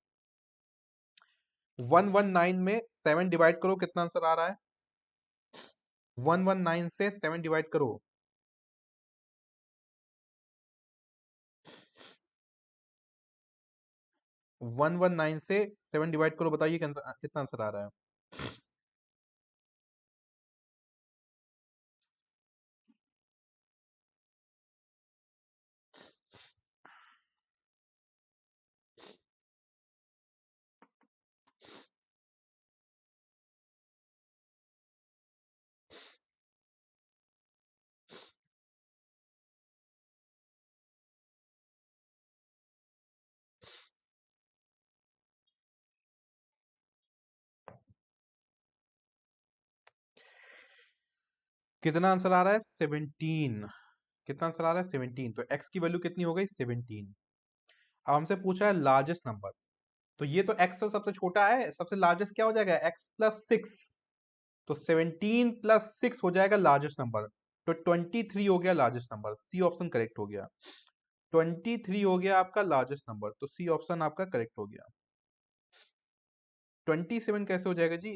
Speaker 1: 119 में 7 डिवाइड करो, कितना आंसर आ रहा है? 119 से 7 डिवाइड करो, 119 से 7 डिवाइड करो, बताइए कितना आंसर आ रहा है? कितना आंसर आ रहा है? 17। कितना आंसर आ रहा है? 17। तो x की वैल्यू कितनी हो गई? 17। अब हमसे पूछा है लार्जेस्ट नंबर, तो ये तो x से सबसे छोटा है, सबसे लार्जेस्ट क्या हो जाएगा? x+6। तो 17+6 हो जाएगा लार्जेस्ट नंबर, तो 23 हो गया largest number. C option correct हो गया। 23 हो गया आपका लार्जेस्ट नंबर, तो सी ऑप्शन आपका करेक्ट हो गया। 27 कैसे हो जाएगा जी?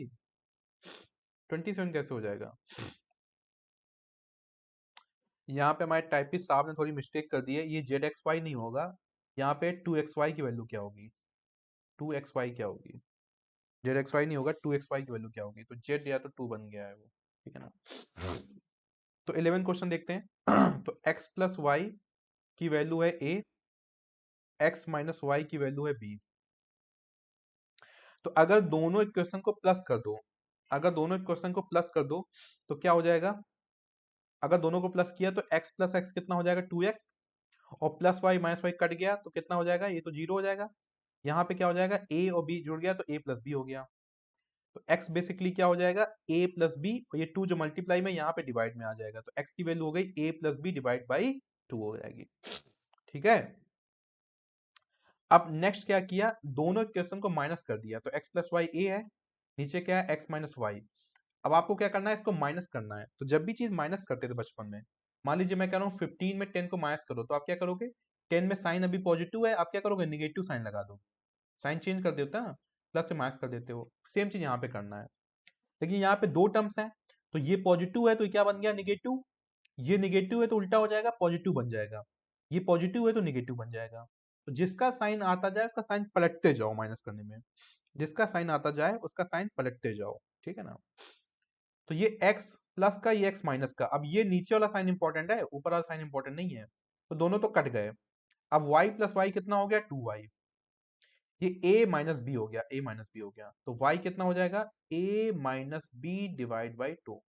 Speaker 1: 27 कैसे हो जाएगा? यहाँ पे हमारे टाइपिस्ट साहब ने थोड़ी मिस्टेक कर दी है, ये ZXY नहीं होगा, यहाँ पे 2xy की वैल्यू क्या होगी, 2xy क्या होगी, zxy नहीं होगा, 2xy की वैल्यू क्या होगी, तो z या तो 2 बन गया है वो, ठीक है ना। तो 11 क्वेश्चन देखते हैं। तो x प्लस वाई की वैल्यू है a, x माइनस वाई की वैल्यू है b। तो अगर दोनों इक्वेशन को प्लस कर दो, अगर दोनों इक्वेशन को प्लस कर दो तो क्या हो जाएगा, अगर दोनों को प्लस किया तो x प्लस एक्स कितना हो जाएगा, 2x, और plus Y minus Y cut गया तो कितना हो जाएगा, ये तो जीरो हो जाएगा। यहाँ पे क्या हो जाएगा, a और b जुड़ गया तो a प्लस बी हो गया। तो x बेसिकली क्या हो जाएगा, a प्लस बी, और ये 2 जो मल्टीप्लाई में यहाँ पे डिवाइड में आ जाएगा, तो x की वैल्यू हो गई a plus B divide by 2 हो जाएगी, ठीक है। अब नेक्स्ट क्या किया, दोनों इक्वेशन को माइनस कर दिया, तो x प्लस वाई ए है, नीचे क्या है x माइनस वाई। अब आपको क्या करना है, इसको माइनस करना है। तो जब भी चीज माइनस करते थे बचपन में, मान लीजिए मैं कह रहा हूँ 15 में 10 को माइनस करो, तो आप क्या करोगे, 10 में साइन अभी पॉजिटिव है, आप क्या करोगे, निगेटिव साइन लगा दो, साइन चेंज कर देते हो ना, प्लस से माइनस कर देते हो। सेम चीज यहाँ पे करना है। लेकिन यहाँ पे दो टर्म्स हैं, तो ये पॉजिटिव है तो ये क्या बन गया, निगेटिव। ये निगेटिव है तो उल्टा हो जाएगा, पॉजिटिव बन जाएगा। ये पॉजिटिव है तो निगेटिव बन जाएगा। तो जिसका साइन आता जाए उसका साइन पलटते जाओ माइनस करने में, जिसका साइन आता जाए उसका साइन पलटते जाओ, ठीक है ना। तो ये x प्लस का, ये x माइनस का। अब ये नीचे वाला साइन इंपॉर्टेंट है, ऊपर वाला साइन इंपॉर्टेंट नहीं है, तो दोनों तो कट गए। अब y प्लस वाई कितना हो गया, 2y। ये a माइनस बी हो गया, a माइनस बी हो गया, तो y कितना हो जाएगा, a minus B divide by 2।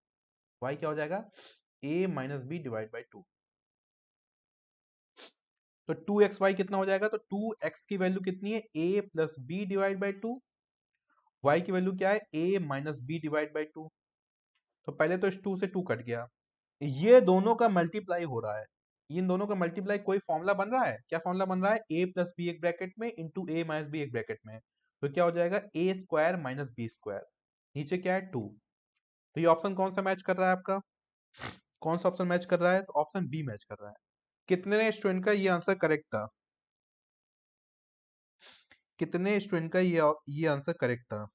Speaker 1: y क्या हो जाएगा, a minus B divide by 2। तो 2xy कितना हो जाएगा, तो 2x की वैल्यू कितनी है, a plus B divide by 2। y की वैल्यू क्या है, a minus B divide by 2। तो पहले तो इस 2 से 2 कट गया, ये दोनों का मल्टीप्लाई हो रहा है, इन दोनों का मल्टीप्लाई, कोई फॉर्मूला बन रहा है, क्या फॉर्मूला बन रहा है, a प्लस बी एक ब्रैकेट में इंटू ए माइनस बी एक ब्रैकेट में। तो क्या हो जाएगा, ए स्क्वायर माइनस बी स्क्वायर, नीचे क्या है 2। तो ये ऑप्शन कौन सा मैच कर रहा है आपका, कौन सा ऑप्शन मैच कर रहा है, तो ऑप्शन बी मैच कर रहा है। कितने स्टूडेंट का ये आंसर करेक्ट था, कितने स्टूडेंट का ये आंसर करेक्ट था।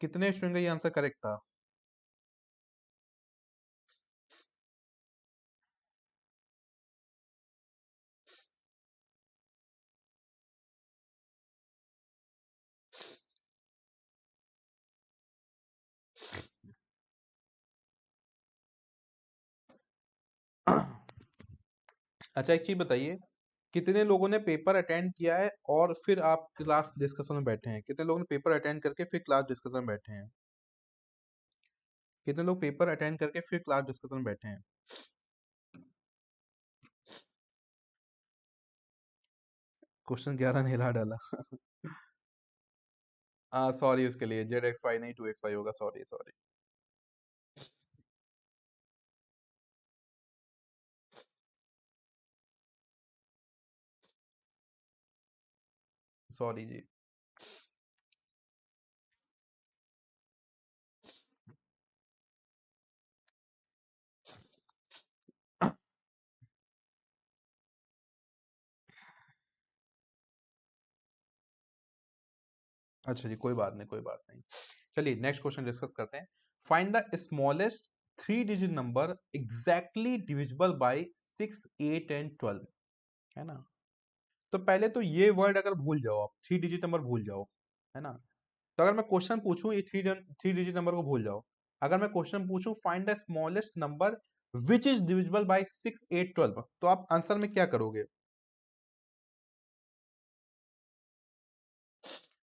Speaker 1: कितने स्टूडेंट का ये आंसर करेक्ट था। अच्छा एक चीज बताइए, कितने लोगों ने पेपर अटेंड किया है और फिर आप क्लास डिस्कशन में बैठे हैं, कितने लोगों ने पेपर अटेंड करके फिर क्लास डिस्कशन में बैठे हैं, कितने लोग पेपर अटेंड करके फिर क्लास डिस्कशन में बैठे हैं। क्वेश्चन 11 ने हिला डाला। सॉरी उसके लिए, जेड एक्स वाई नहीं 2xy होगा, सॉरी सॉरी। सॉरी जी। अच्छा जी, कोई बात नहीं, कोई बात नहीं। चलिए नेक्स्ट क्वेश्चन डिस्कस करते हैं। Find the smallest three digit number exactly divisible by 6, 8 and 12, है ना। तो पहले तो ये वर्ड अगर भूल जाओ, आप थ्री डिजिट नंबर भूल जाओ, है ना। तो अगर मैं क्वेश्चन पूछूं, ये थ्री डिजिट नंबर को भूल जाओ। अगर मैं क्वेश्चन पूछूं find the smallest number which is divisible by 6, 8, 12, तो आप आंसर में क्या करोगे।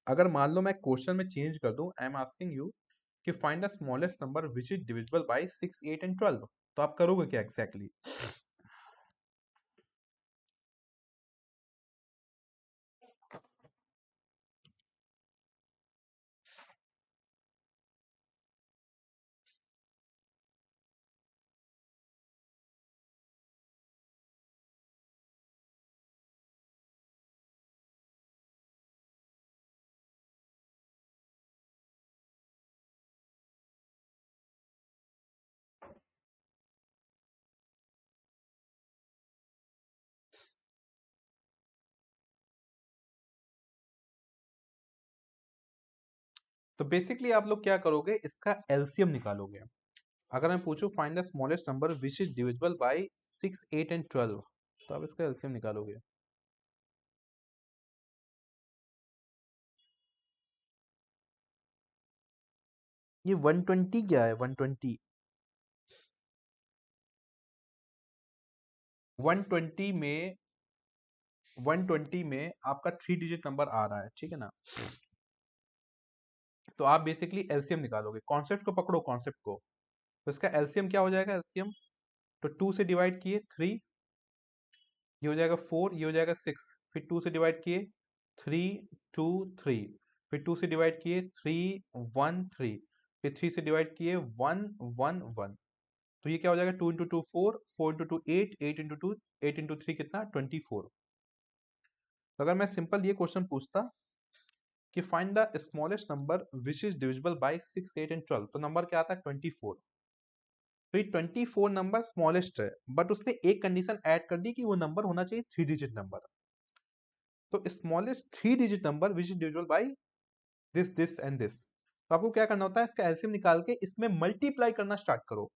Speaker 1: अगर मान लो मैं क्वेश्चन में चेंज कर दूं, आई एम आस्किंग यू कि find the smallest number which is divisible by 6, 8 and 12, तो आप करोगे क्या एग्जैक्टली exactly? तो बेसिकली आप लोग क्या करोगे, इसका एलसीएम निकालोगे। अगर मैं पूछूं find the smallest number which is divisible by 6, 8 and 12, तो आप इसका एलसीएम निकालोगे। ये 120 क्या है? 120, 120 में 120 में आपका 3 डिजिट नंबर आ रहा है, ठीक है ना? तो आप बेसिकली एलसीएम निकालोगे, कॉन्सेप्ट को पकड़ो, कॉन्सेप्ट को। तो इसका एलसीएम क्या हो जाएगा? एलसीएम तो 2 से डिवाइड किए 3, ये हो जाएगा 4, ये हो जाएगा 6, फिर 2 से डिवाइड किए 3, 2, 3, फिर 2 से डिवाइड किए 3, 1, 3, फिर 3 से डिवाइड किए 1, 1, 1। तो ये क्या हो जाएगा? 2 इंटू 2 4, 4 इंटू 2 8, 8 इंटू 2 8 इंटू 3 कितना? 24। तो अगर मैं सिंपल ये क्वेश्चन पूछता कि find the smallest number which is divisible by 6, 8 and 12, तो नंबर क्या आता है? 24। तो ये 24 नंबर स्मॉलेस्ट है, बट उसने एक कंडीशन ऐड कर दी कि वो नंबर होना चाहिए 3 डिजिट नंबर। तो smallest 3 digit number which is divisible by this and this. तो आपको क्या करना होता है? इसका एलसीएम निकाल के इसमें मल्टीप्लाई करना स्टार्ट करो,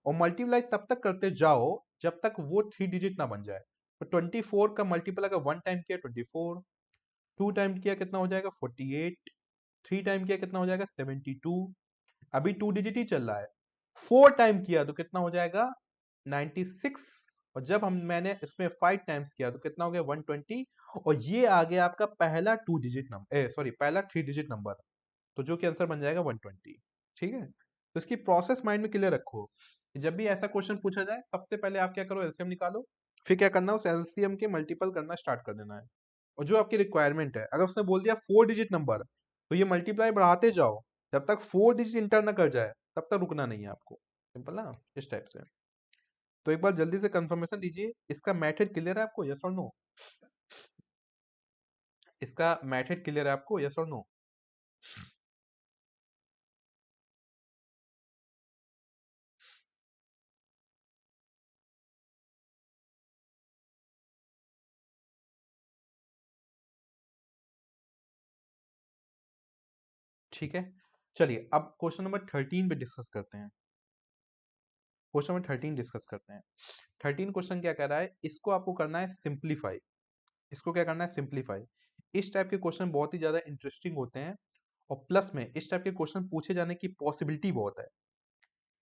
Speaker 1: और मल्टीप्लाई तब तक करते जाओ जब तक वो 3 डिजिट ना बन जाए। तो 24 का मल्टीपल अगर 1 टाइम किया 24, 2 टाइम किया कितना हो जाएगा? 48, 3 टाइम किया कितना हो जाएगा? 72, अभी 2 डिजिट ही चल रहा है। 4 टाइम किया तो कितना हो जाएगा? 96, और जब मैंने इसमें 5 टाइम्स किया तो कितना हो गया? 120, और ये आ गया आपका पहला 2 डिजिट नंबर, सॉरी पहला 3 डिजिट नंबर। तो जो कि आंसर बन जाएगा 120। ठीक है, तो इसकी प्रोसेस माइंड में क्लियर रखो कि जब भी ऐसा क्वेश्चन पूछा जाए सबसे पहले आप क्या करो? एलसीएम निकालो, फिर क्या करना है? उस एलसीएम के मल्टीपल करना स्टार्ट कर देना है, और जो आपकी रिक्वायरमेंट है। अगर उसने बोल दिया 4 डिजिट नंबर, तो ये मल्टीप्लाई बढ़ाते जाओ जब तक 4 डिजिट इंटर ना कर जाए, तब तक रुकना नहीं है आपको। सिंपल ना, इस टाइप से। तो एक बार जल्दी से कंफर्मेशन दीजिए, इसका मेथड क्लियर है आपको? यस और नो? इसका मेथड क्लियर है आपको? यस और नो? ठीक है, चलिए अब क्वेश्चन नंबर 13 पे डिस्कस करते हैं। क्वेश्चन नंबर 13 डिस्कस करते हैं। 13 क्वेश्चन क्या कह रहा है? इसको आपको करना है सिंप्लीफाई। इसको क्या करना है? सिंप्लीफाई। इस टाइप के क्वेश्चन बहुत ही ज्यादा इंटरेस्टिंग होते हैं, और प्लस में इस टाइप के क्वेश्चन पूछे जाने की पॉसिबिलिटी बहुत है।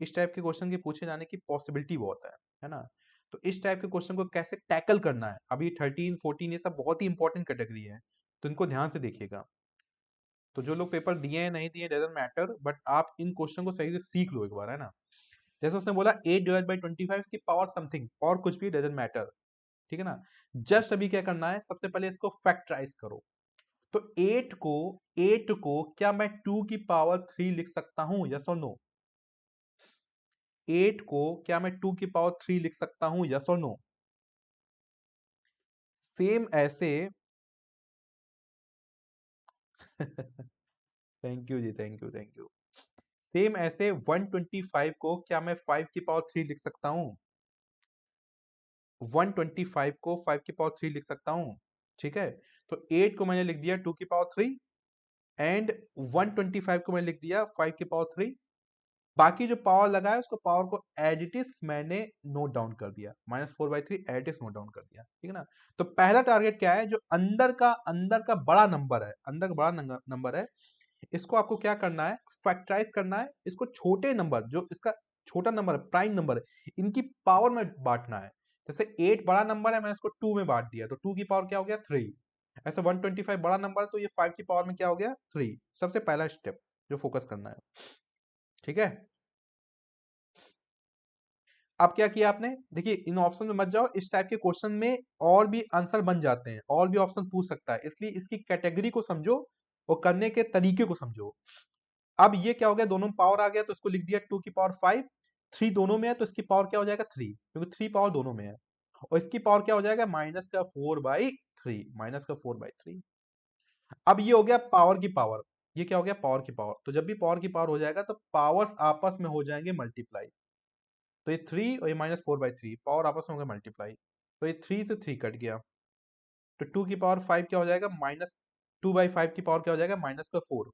Speaker 1: इस टाइप के क्वेश्चन के पूछे जाने की पॉसिबिलिटी बहुत है ना? तो इस टाइप के क्वेश्चन को कैसे टैकल करना है, अभी 13, 14 ये सब बहुत ही इंपॉर्टेंट कैटेगरी है, तो इनको ध्यान से देखिएगा। तो जो लोग पेपर दिए हैं नहीं दिए डजंट मैटर, बट आप इन क्वेश्चन को सही से सीख लो एक बार, है ना? जैसे उसने बोला 8/25 की पावर समथिंग, और कुछ भी डजंट मैटर, ठीक है ना? जस्ट अभी क्या करना है? सबसे पहले इसको फैक्टराइज करो। तो 8 को क्या मैं 2 की पावर 3 लिख सकता हूं? यस और नो? 8 को क्या मैं 2 की पावर 3 लिख सकता हूं? यस और नो? सेम ऐसे थैंक यू जी, thank you, thank you. Same ऐसे 125 को क्या मैं 5 की पावर 3 लिख सकता हूं? 125 को 5 की पावर 3 लिख सकता हूं, ठीक है? तो 8 को मैंने लिख दिया 2 की पावर 3, एंड 125 को मैंने लिख दिया 5 की पावर 3। बाकी जो पावर लगा है उसको, पावर को एज इट इज मैंने नोट डाउन कर दिया, -4/3 as it is note down कर दिया, ठीक है ना? तो पहला टारगेट क्या है? जो अंदर का बड़ा नंबर है, अंदर का बड़ा नंबर है, इसको आपको क्या करना है? फैक्टराइज करना है। इसको छोटे नंबर, जो इसका छोटा नंबर है, प्राइम नंबर है, इनकी पावर में बांटना है। जैसे 8 बड़ा नंबर है, मैंने इसको 2 में बांट दिया, तो 2 की पावर क्या हो गया? 3। ऐसे 125 बड़ा नंबर है, तो ये 5 की पावर में क्या हो गया? 3। सबसे पहला स्टेप जो फोकस करना है, ठीक है? अब क्या किया आपने? देखिए इन ऑप्शन में मत जाओ, इस टाइप के क्वेश्चन में और भी आंसर बन जाते हैं, और भी ऑप्शन पूछ सकता है, इसलिए इसकी कैटेगरी को समझो और करने के तरीके को समझो। अब ये क्या हो गया? दोनों में पावर आ गया, तो इसको लिख दिया 2 की पावर 5। 3 दोनों में है, तो इसकी पावर क्या हो जाएगा? 3, क्योंकि 3 पावर दोनों में है। और इसकी पावर क्या हो जाएगा? -4/3, -4/3। अब ये हो गया पावर की पावर। ये क्या हो गया? पावर की पावर। तो जब भी पावर की पावर हो जाएगा तो पावर्स आपस में हो जाएंगे मल्टीप्लाई। तो ये 3 और ये -4/3 पावर आपस में होंगे मल्टीप्लाई। तो ये 3 से 3 कट गया, तो 2 की पावर 5 क्या हो जाएगा? -2/5 की पावर क्या हो जाएगा? -4।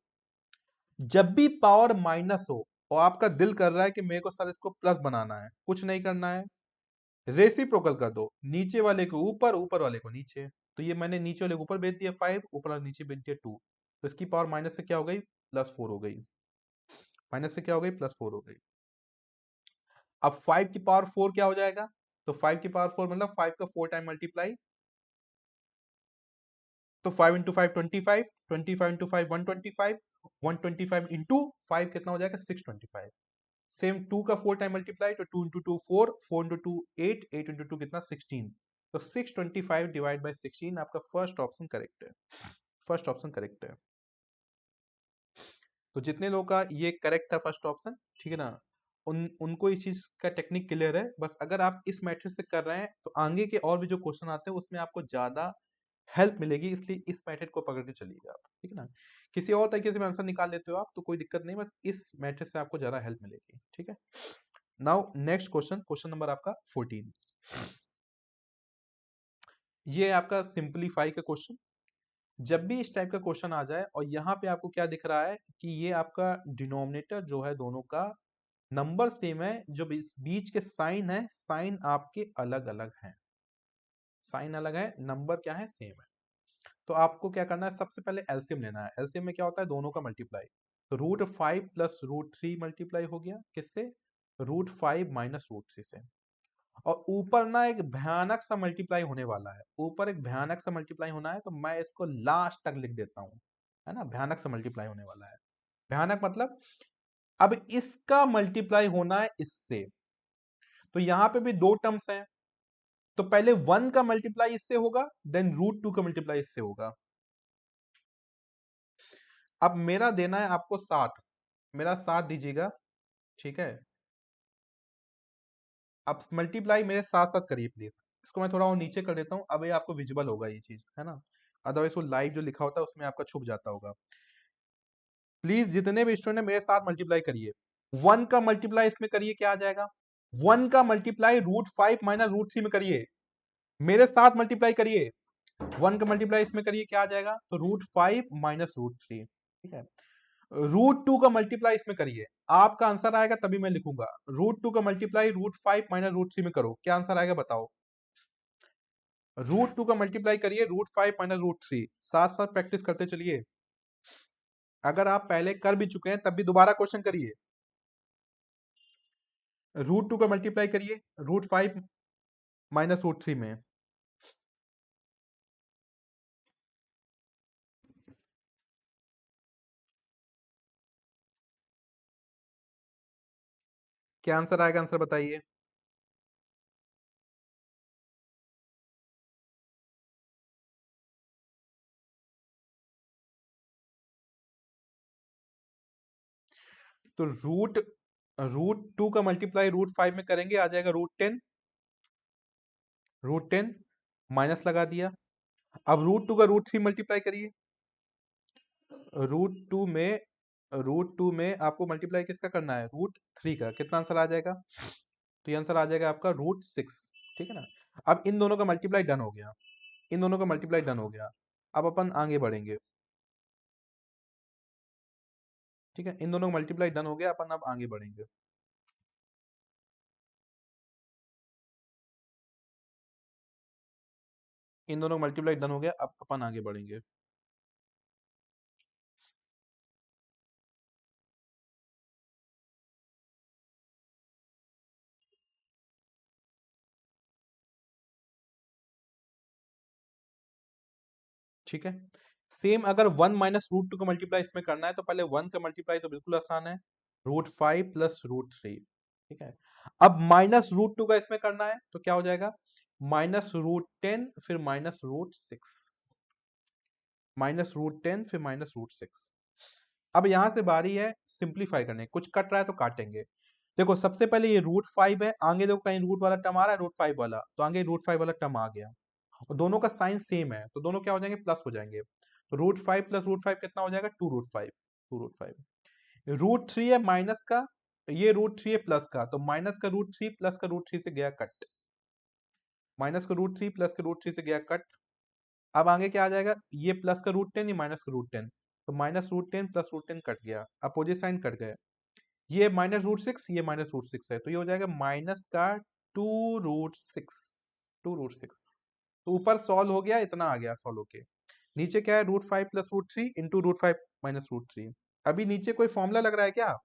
Speaker 1: जब भी पावर माइनस हो और आपका दिल कर रहा है कि मेरे को सर इसको प्लस बनाना है, कुछ नहीं करना है, रेसिप्रोकल कर दो, नीचे वाले को ऊपर, ऊपर वाले को नीचे। तो ये मैंने नीचे वाले को ऊपर भेज दिया 5, ऊपर वाले नीचे भेज दिया 2, तो इसकी पावर माइनस से क्या हो गई, +4 हो गई। माइनस से क्या हो गई, +4 हो गई। अब 5 की पावर 4 क्या हो जाएगा, तो 5 की पावर 4 मतलब 5 का 4 टाइम मल्टीप्लाई, तो 5 इंटू 5 25, 25 इंटू 5 125, 125 इंटू 5 कितना हो जाएगा, 625। सेम 2 का 4 टाइम मल्टीप्लाई, तो 2 इंटू 2 4, 4 इंटू 2 8, 8 इंटू 2 कितना 16, तो 625 डिवाइड बाय 16 आपका फर्स्ट ऑप्शन करेक्ट है। फर्स्ट ऑप्शन करेक्ट है। तो जितने लोगों का ये करेक्ट था फर्स्ट ऑप्शन, ठीक है ना, उनको इस चीज का टेक्निक क्लियर है। बस अगर आप इस मेथड से कर रहे हैं तो आगे के और भी जो क्वेश्चन आते हैं उसमें आपको ज्यादा हेल्प मिलेगी, इसलिए इस मेथड को पकड़ के चलिएगा आप, ठीक है ना। किसी और तरीके से भी आंसर निकाल लेते हो आप तो कोई दिक्कत नहीं, बस इस मेथड से आपको ज्यादा हेल्प मिलेगी, ठीक है। Now next question, question number आपका 14। ये है आपका सिंपलीफाई का क्वेश्चन। जब भी इस टाइप का क्वेश्चन आ जाए और यहाँ पे आपको क्या दिख रहा है कि ये आपका डिनोमिनेटर जो है दोनों का नंबर सेम है, जो बीच के साइन है, साइन आपके अलग अलग हैं, साइन अलग है, नंबर क्या है, सेम है। तो आपको क्या करना है, सबसे पहले एलसीएम लेना है। एलसीएम में क्या होता है, दोनों का मल्टीप्लाई। तो √5 प्लस √3 मल्टीप्लाई हो गया किससे, √5 माइनस √3 से। और ऊपर ना एक भयानक सा मल्टीप्लाई होने वाला है, ऊपर एक भयानक सा मल्टीप्लाई होना है, तो मैं इसको लास्ट तक लिख देता हूं, है ना। भयानक सा मल्टीप्लाई होने वाला है, भयानक मतलब अब इसका मल्टीप्लाई होना है इससे। तो यहां पे भी दो टर्म्स हैं, तो पहले 1 का मल्टीप्लाई इससे होगा, देन √2 का मल्टीप्लाई इससे होगा। अब मेरा देना है आपको 7, मेरा 7 दीजिएगा, ठीक है। अब मल्टीप्लाई मेरे साथ साथ करिए प्लीज, इसको मैं थोड़ा और नीचे कर देता हूँ, अब ये आपको विजिबल होगा ये चीज, है ना। अदरवाइज वो लाइव जो लिखा होता है उसमें आपका छुप जाता होगा। प्लीज जितने भी स्टूडेंट है मेरे साथ मल्टीप्लाई करिए। 1 का मल्टीप्लाई इसमें करिए, क्या आ जाएगा, 1 का मल्टीप्लाई √5 माइनस √3 में करिए, मेरे साथ मल्टीप्लाई करिए। 1 का मल्टीप्लाई इसमें करिए, क्या आ जाएगा, तो √5 माइनस √3, ठीक है। √2 का मल्टीप्लाई इसमें करिए, आपका आंसर आएगा तभी मैं लिखूंगा। √2 का मल्टीप्लाई √5 माइनस √3 में करो, क्या आंसर आएगा बताओ। √2 का मल्टीप्लाई करिए √5 माइनस √3, साथ साथ प्रैक्टिस करते चलिए। अगर आप पहले कर भी चुके हैं तब भी दोबारा क्वेश्चन करिए। √2 का मल्टीप्लाई करिए √5 माइनस √3 में, क्या आंसर आएगा, आंसर बताइए। तो √2 का मल्टीप्लाई √5 में करेंगे, आ जाएगा √10, √10 माइनस लगा दिया। अब √2 का √3 मल्टीप्लाई करिए, √2 में आपको मल्टीप्लाई किसका करना है, √3 का, कितना आंसर आ जाएगा, तो ये आंसर आ जाएगा आपका √6, ठीक है ना। अब इन दोनों का मल्टीप्लाई डन हो गया, इन दोनों का मल्टीप्लाई डन हो गया। अब अपन आगे बढ़ेंगे, ठीक है, इन दोनों का मल्टीप्लाई डन हो गया, अपन अब आगे बढ़ेंगे। इन दोनों का मल्टीप्लाई डन हो गया, अब अपन आगे बढ़ेंगे। ठीक है, सेम अगर 1 माइनस √2 का मल्टीप्लाई इसमें करना है तो पहले 1 का मल्टीप्लाई तो बिल्कुल आसान है, √5 प्लस √3, ठीक है। अब माइनस √2 का इसमें करना है तो क्या हो जाएगा, -√10 फिर -√6, -√10 फिर -√6। अब यहां से बारी है सिंप्लीफाई करने, कुछ कट रहा है तो काटेंगे। देखो सबसे पहले ये √5 है, आगे देखो कहीं रूट वाला टर्म आ रहा है, √5 वाला, तो आगे √5 वाला टर्म आ गया, और दोनों का साइन सेम है तो दोनों क्या हो जाएंगे, प्लस हो जाएंगे। तो √5 प्लस √5 कितना हो जाएगा, 2√5, 2√5। √3 है माइनस का, ये √3 है प्लस का, तो माइनस का √3 प्लस का √3 से गया कट, माइनस का √3 प्लस का √3 से गया कट। अब आगे क्या आ जाएगा, ये प्लस का √10, ये माइनस का √10, तो -√10 प्लस √10 कट गया, अपोजिट साइन कट गए। ये -√6, ये -√6 है, तो ये हो जाएगा माइनस का 2√6, 2√6। तो ऊपर सॉल्व हो गया, इतना आ गया सॉल्व होके। नीचे क्या है, √5 + √3 इंटू √5 - √3। अभी नीचे कोई फॉर्मूला लग रहा है क्या?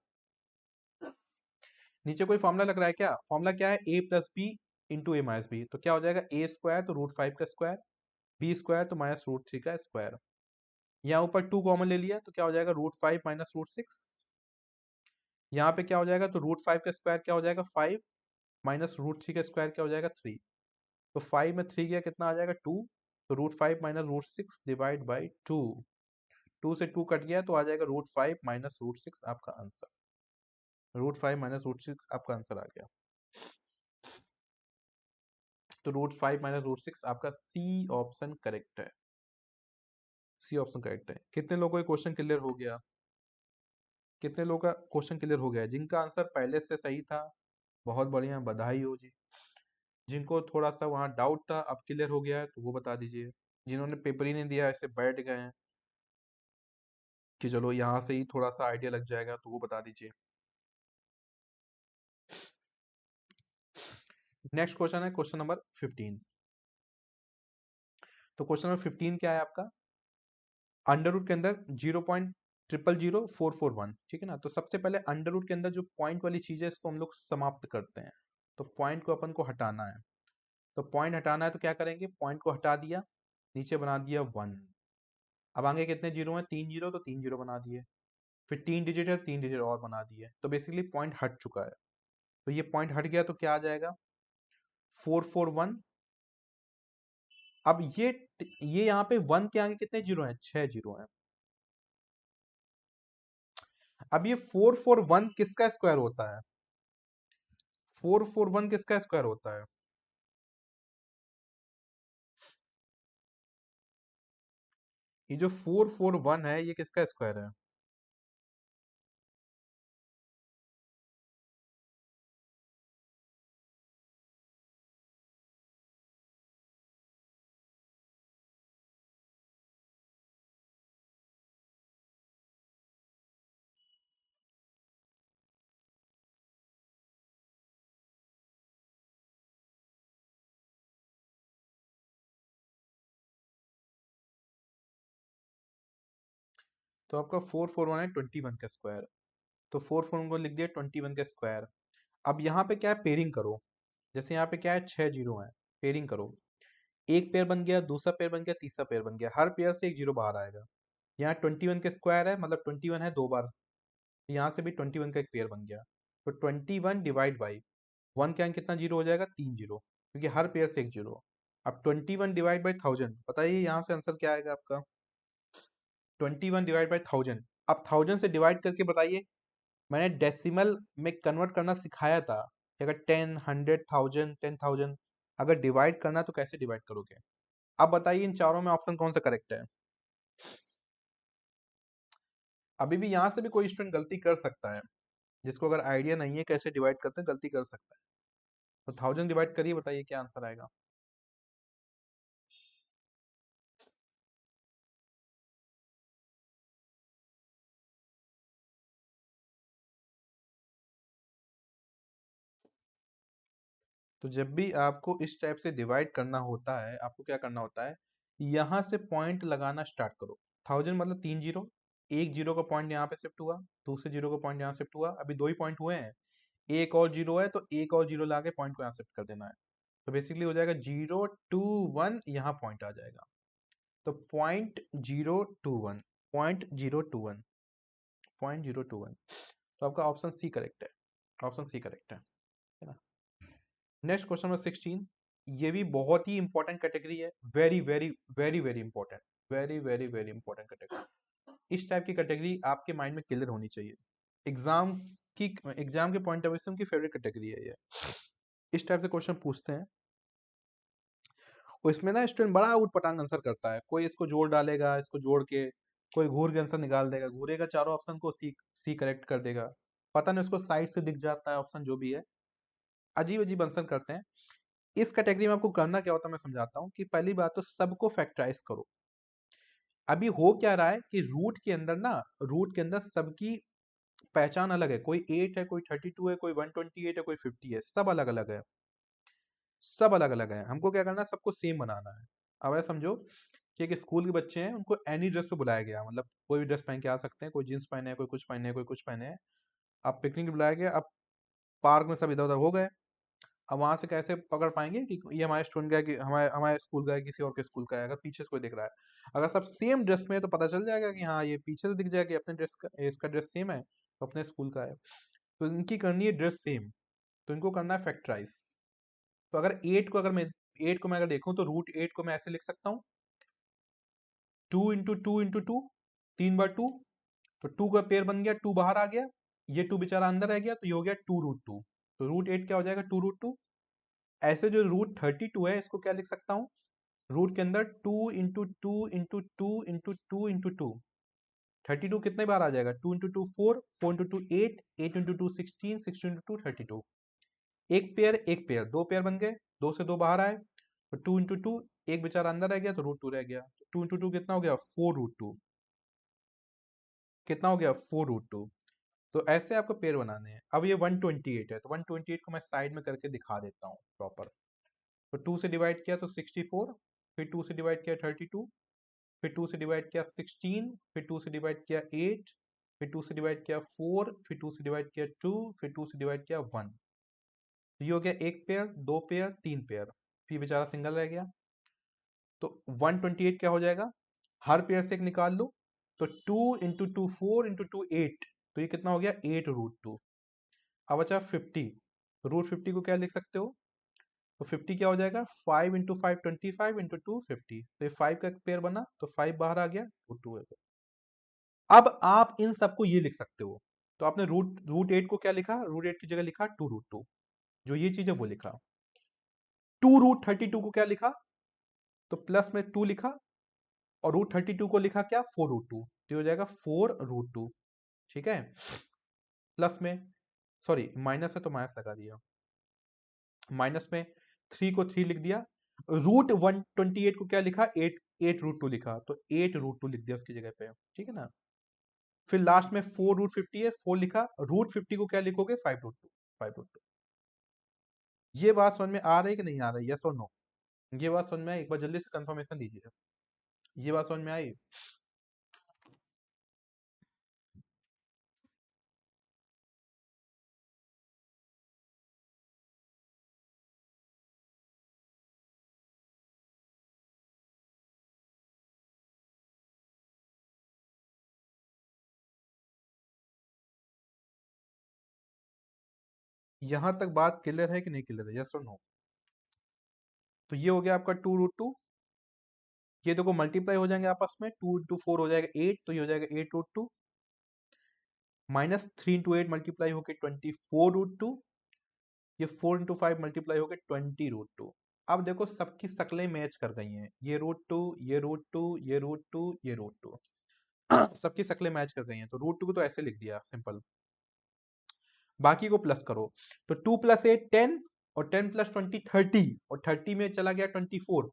Speaker 1: नीचे कोई फॉर्मूला लग रहा है क्या? फॉर्मूला क्या है, a + b into a - b। तो क्या हो जाएगा, a स्क्वायर तो √5 का स्क्वायर, b स्क्वायर तो -√3 का स्क्वायर। यहाँ ऊपर 2 कॉमन ले लिया तो क्या हो जाएगा, √5 - √6। यहाँ पे क्या हो जाएगा, तो √5 का स्क्वायर क्या हो जाएगा, 5 -√3 का स्क्वायर क्या हो जाएगा, 3। तो 5 में 3 गया, कितना आ जाएगा, 2। तो √5 - √6 डिवाइड बाई 2। 2 से 2 कट गया तो आ जाएगा √5 - √6 आपका आंसर। √5 - √6 आपका आंसर आ गया। तो √5 - √6 आपका सी ऑप्शन करेक्ट है। सी ऑप्शन करेक्ट है। कितने लोगों को क्वेश्चन क्लियर हो गया? कितने लोगों का क्वेश्चन क्लियर हो गया? जिनका आंसर पहले से सही था, बहुत बढ़िया, बधाई हो जी। जिनको थोड़ा सा वहाँ डाउट था, अब क्लियर हो गया है, तो वो बता दीजिए। जिन्होंने पेपर ही नहीं दिया, ऐसे बैठ गए हैं कि चलो यहाँ से ही थोड़ा सा आइडिया लग जाएगा, तो वो बता दीजिए। नेक्स्ट क्वेश्चन है क्वेश्चन नंबर 15। तो क्वेश्चन नंबर 15 क्या है आपका, अंडर रूट के अंदर 0.000441, ठीक है ना। तो सबसे पहले अंडर रूट के अंदर जो पॉइंट वाली चीज है, इसको हम लोग समाप्त करते हैं। तो पॉइंट को अपन को हटाना है। तो पॉइंट हटाना है तो क्या करेंगे, पॉइंट को हटा दिया, नीचे बना दिया 1। अब आगे कितने जीरो हैं, 3 जीरो, तो 3 जीरो बना दिए। फिर 3 डिजिट है, 3 डिजिट और बना दिए। तो बेसिकली पॉइंट हट चुका है। तो ये पॉइंट हट गया तो क्या आ जाएगा, 441। अब ये यहाँ पे 1 के आगे कितने जीरो हैं, 6 जीरो हैं। अब ये 441 किसका स्क्वायर होता है, 441 किसका स्क्वायर होता है? ये जो 441 है, ये किसका स्क्वायर है? तो आपका 441 है 21 का स्क्वायर। तो 441 को लिख दिया 21 का स्क्वायर। अब यहाँ पे क्या है, पेयरिंग करो। जैसे यहाँ पे क्या है, 6 जीरो है, पेयरिंग करो। एक पेयर बन गया, दूसरा पेयर बन गया, तीसरा पेयर बन गया, हर पेयर से एक जीरो बाहर आएगा। यहाँ 21 का स्क्वायर है, मतलब 21 है 2 बार। यहाँ से भी 21 का एक पेयर बन गया। तो 21 डिवाइड बाई 1 के अंक कितना जीरो हो जाएगा, 3 जीरो, क्योंकि हर पेयर से एक जीरो। अब 21 डिवाइड बाई 1000, बताइए यहाँ से आंसर क्या आएगा आपका, 21 डिवाइड बाई 1000। अब 1000 से डिवाइड करके बताइए, मैंने डेसिमल में कन्वर्ट करना सिखाया था कि अगर 10, 100, 1000, 10,000 अगर डिवाइड करना तो कैसे डिवाइड करोगे। अब बताइए इन चारों में ऑप्शन कौन सा करेक्ट है। अभी भी यहाँ से भी कोई स्टूडेंट गलती कर सकता है, जिसको अगर आइडिया नहीं है कैसे डिवाइड करते हैं, गलती कर सकता है। तो 1000 डिवाइड करिए, बताइए क्या आंसर आएगा। तो जब भी आपको इस टाइप से डिवाइड करना होता है, आपको क्या करना होता है, यहाँ से पॉइंट लगाना स्टार्ट करो। 1000 मतलब 3 जीरो, एक जीरो का पॉइंट यहाँ पे शिफ्ट हुआ, दूसरे जीरो का पॉइंट यहाँ शिफ्ट हुआ, अभी 2 ही पॉइंट हुए हैं। एक और जीरो है तो एक और जीरो लाके पॉइंट को यहाँ शिफ्ट कर देना है। तो बेसिकली हो जाएगा 021, यहाँ पॉइंट आ जाएगा। तो 0.021, 0.021, 0.021। तो आपका ऑप्शन सी करेक्ट है, ऑप्शन सी करेक्ट है ना। Next question number 16। ये भी बहुत ही इंपॉर्टेंट कैटेगरी है, very very very very important, very very very important category. इस टाइप की कैटेगरी आपके माइंड में क्लियर होनी चाहिए। एग्जाम की एग्जाम के पॉइंट ऑफ व्यू से उनकी फेवरेट कैटेगरी है ये। इस टाइप से क्वेश्चन पूछते हैं, और इसमें ना स्टूडेंट बड़ा ऊट पटांग आंसर करता है। कोई इसको जोड़ डालेगा, इसको जोड़ के कोई घूर के आंसर निकाल देगा, घूरेगा चारों ऑप्शन को, सी सी करेक्ट कर देगा। पता नहीं उसको साइड से दिख जाता है ऑप्शन, जो भी है। अजीब अजीब आंसर करते हैं। इस कैटेगरी में आपको करना क्या होता है, मैं समझाता हूँ। कि पहली बात तो सबको फैक्टराइज करो। अभी हो क्या रहा है कि रूट के अंदर सबकी पहचान अलग है, कोई 8 है, कोई 32 है, कोई 128 है, कोई 50 है, सब अलग अलग है, सब अलग अलग है। हमको क्या करना है, सबको सेम बनाना है। अब ऐसा समझो कि एक स्कूल के बच्चे हैं, उनको एनी ड्रेस से बुलाया गया, मतलब कोई भी ड्रेस पहन के आ सकते हैं, कोई जीन्स पहने हैं, कोई कुछ पहने हैं, कोई कुछ पहने हैं। अब पिकनिक बुलाया गया, अब पार्क में सब इधर उधर हो गए। अब वहां से कैसे पकड़ पाएंगे कि ये हमारे स्टूडेंट का है कि हमारे हमारे स्कूल का है, किसी और के स्कूल का है? अगर पीछे से कोई दिख रहा है, अगर सब सेम ड्रेस में है तो पता चल जाएगा कि हाँ, ये पीछे से दिख जाएगा कि अपने ड्रेस का, इसका ड्रेस सेम है तो अपने स्कूल का है। तो इनकी करनी है ड्रेस सेम, तो इनको करना है फैक्टराइज। तो अगर 8 को मैं अगर देखूं तो रूट 8 को मैं ऐसे लिख सकता हूँ, 2 इंटू 2 इंटू 2, 3/2। तो 2 का पेयर बन गया, 2 बाहर आ गया, ये 2 बेचारा अंदर रह गया, तो ये हो गया 2√2। तो रूट 8 क्या हो जाएगा, 2√2। ऐसे जो रूट 32 है, इसको क्या लिख सकता हूँ, रूट के अंदर 2 इंटू 2 इंटू 2 इंटू 2 इंटू 2। 32 कितने बार आ जाएगा, 2 इंटू 2 4, 4 इंटू 2 8, 8 इंटू 2 16, 16 इंटू 2 32। एक पेयर, दो पेयर बन गए, दो से दो बाहर आए, तो 2 इंटू 2, एक बेचारा अंदर रह गया तो रूट 2 रह गया। 2 इंटू 2 कितना हो गया, 4√2। कितना हो गया, 4√2। तो ऐसे आपको पेयर बनाने हैं। अब ये 128 है, तो 128 को मैं साइड में करके दिखा देता हूँ प्रॉपर। तो 2 से डिवाइड किया तो 64, फिर 2 से डिवाइड किया 32, फिर 2 से डिवाइड किया 16, फिर 2 से डिवाइड किया 8, फिर 2 से डिवाइड किया 4, फिर 2 से डिवाइड किया 2, फिर 2 से डिवाइड किया 1। तो ये हो गया एक पेयर, दो पेयर, तीन पेयर, फिर बेचारा सिंगल रह गया। तो 128 क्या हो जाएगा, हर पेयर से एक निकाल लो। तो 2 इंटू 2 4 इंटू 2 8, तो ये कितना हो गया, 8√2। अब अच्छा 50, रूट 50 को क्या लिख सकते हो, तो 50 क्या हो जाएगा, 5 इंटू 5 25 इंटू 2 50। तो ये 5 का पेयर बना, तो 5 बाहर आ गया, रूट 2 है। अब आप इन सबको ये लिख सकते हो। तो आपने रूट 8 को क्या लिखा, रूट 8 की जगह लिखा 2√2, जो ये चीज है वो लिखा। 2√32 को क्या लिखा, तो प्लस में 2 लिखा, और रूट 32 को लिखा क्या, 4√2, तो ये हो जाएगा 4√2। ठीक है, प्लस में, सॉरी माइनस है तो माइनस लगा दिया, माइनस में 3 को 3 लिख दिया। रूट 128 को क्या लिखा, 8√2 लिखा, तो 8√2 लिख दिया उसकी जगह पे। ठीक है ना, फिर लास्ट में 4√50 है, 4 लिखा, रूट 50 को क्या लिखोगे, 5√2, 5√2। ये बात समझ में आ रही है कि नहीं आ रही, यस और नो? ये बात समझ में आई, एक बार जल्दी से कंफर्मेशन दीजिए। ये बात समझ में आई? यहां तक बात क्लियर है कि नहीं क्लियर है, यस और नो? तो ये हो गया आपका 2√2। ये देखो मल्टीप्लाई हो जाएंगे आपस में, 2 इंटू 4 हो जाएगा 8, तो ये हो जाएगा 8√2, माइनस 3 इंटू 8 मल्टीप्लाई होकर 24√2, ये 4 इंटू 5 मल्टीप्लाई होकर 20√2। अब देखो सबकी शक्लें मैच कर गई हैं, ये रूट 2, ये रूट 2, ये रूट 2, ये रूट 2, सबकी शक्लें मैच कर गई हैं। तो रूट 2 को तो ऐसे लिख दिया सिंपल, बाकी को प्लस करो। तो 2 + 8 10, और 10 + 20 30, और 30 में चला गया 24,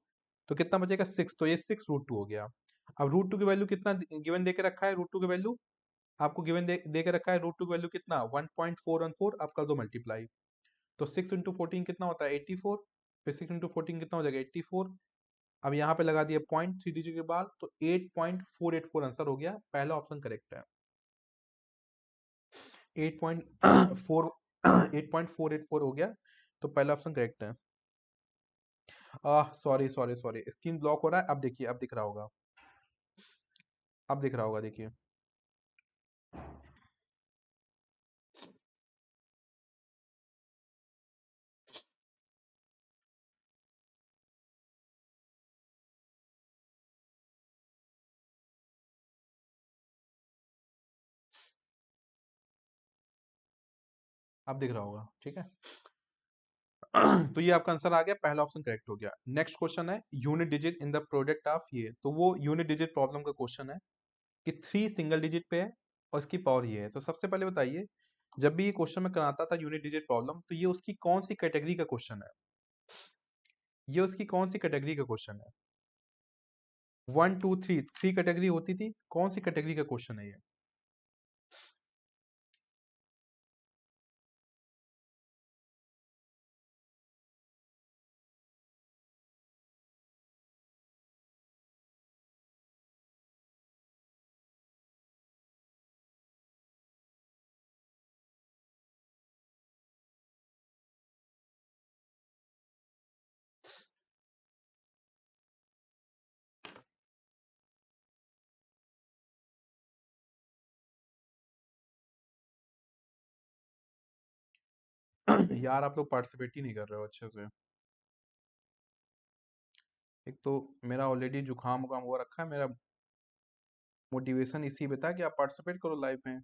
Speaker 1: तो कितना बचेगा 6, तो ये 6√2 हो गया। अब रूट 2 की वैल्यू कितना गिवन दे के रखा है, रूट 2 की वैल्यू आपको गिवन दे के रखा है, रूट 2 की वैल्यू कितना, 1.414। आप कर दो मल्टीप्लाई, तो 6 इंटू 14 कितना होता है, 84, फिर 6 इंटू 14 कितना हो जाएगा, 84। अब यहाँ पे लगा दिया पॉइंट 3 डिजिट के बाद, तो 8.484 आंसर हो गया, पहला ऑप्शन करेक्ट है। 8.4 8.484 हो गया, तो पहला ऑप्शन करेक्ट है। Sorry sorry sorry, screen block हो रहा है, अब देखिए, अब दिख रहा होगा, अब दिख रहा होगा, देखिए। अब दिख रहा होगा, ठीक है। तो ये आपका आंसर आ गया, पहला ऑप्शन करेक्ट हो गया। नेक्स्ट क्वेश्चन है, unit digit in the product of ये, तो वो यूनिट डिजिट प्रॉब्लम का क्वेश्चन है कि 3 सिंगल डिजिट पे है और इसकी पावर ये है। तो सबसे पहले बताइए, जब भी ये क्वेश्चन में कराता था यूनिट डिजिट प्रॉब्लम, तो ये उसकी कौन सी कैटेगरी का क्वेश्चन है, ये उसकी कौन सी कैटेगरी का क्वेश्चन है? 1 2 3 3 कैटेगरी होती थी, कौन सी कैटेगरी का क्वेश्चन है ये? यार आप लोग पार्टिसिपेट ही नहीं कर रहे हो अच्छे से। एक तो मेरा ऑलरेडी जुकाम उकाम हुआ रखा है, मेरा मोटिवेशन इसी पे था कि आप पार्टिसिपेट करो लाइव में।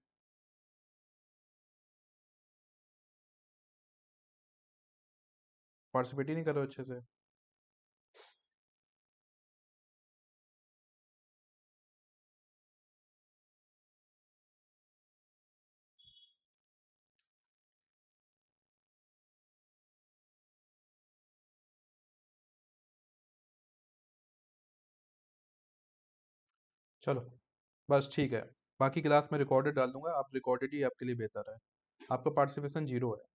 Speaker 1: पार्टिसिपेट ही नहीं कर रहे हो अच्छे से। चलो बस ठीक है, बाकी क्लास में रिकॉर्डेड डाल दूंगा, आप रिकॉर्डेड ही आपके लिए बेहतर है। आपका पार्टिसिपेशन जीरो है।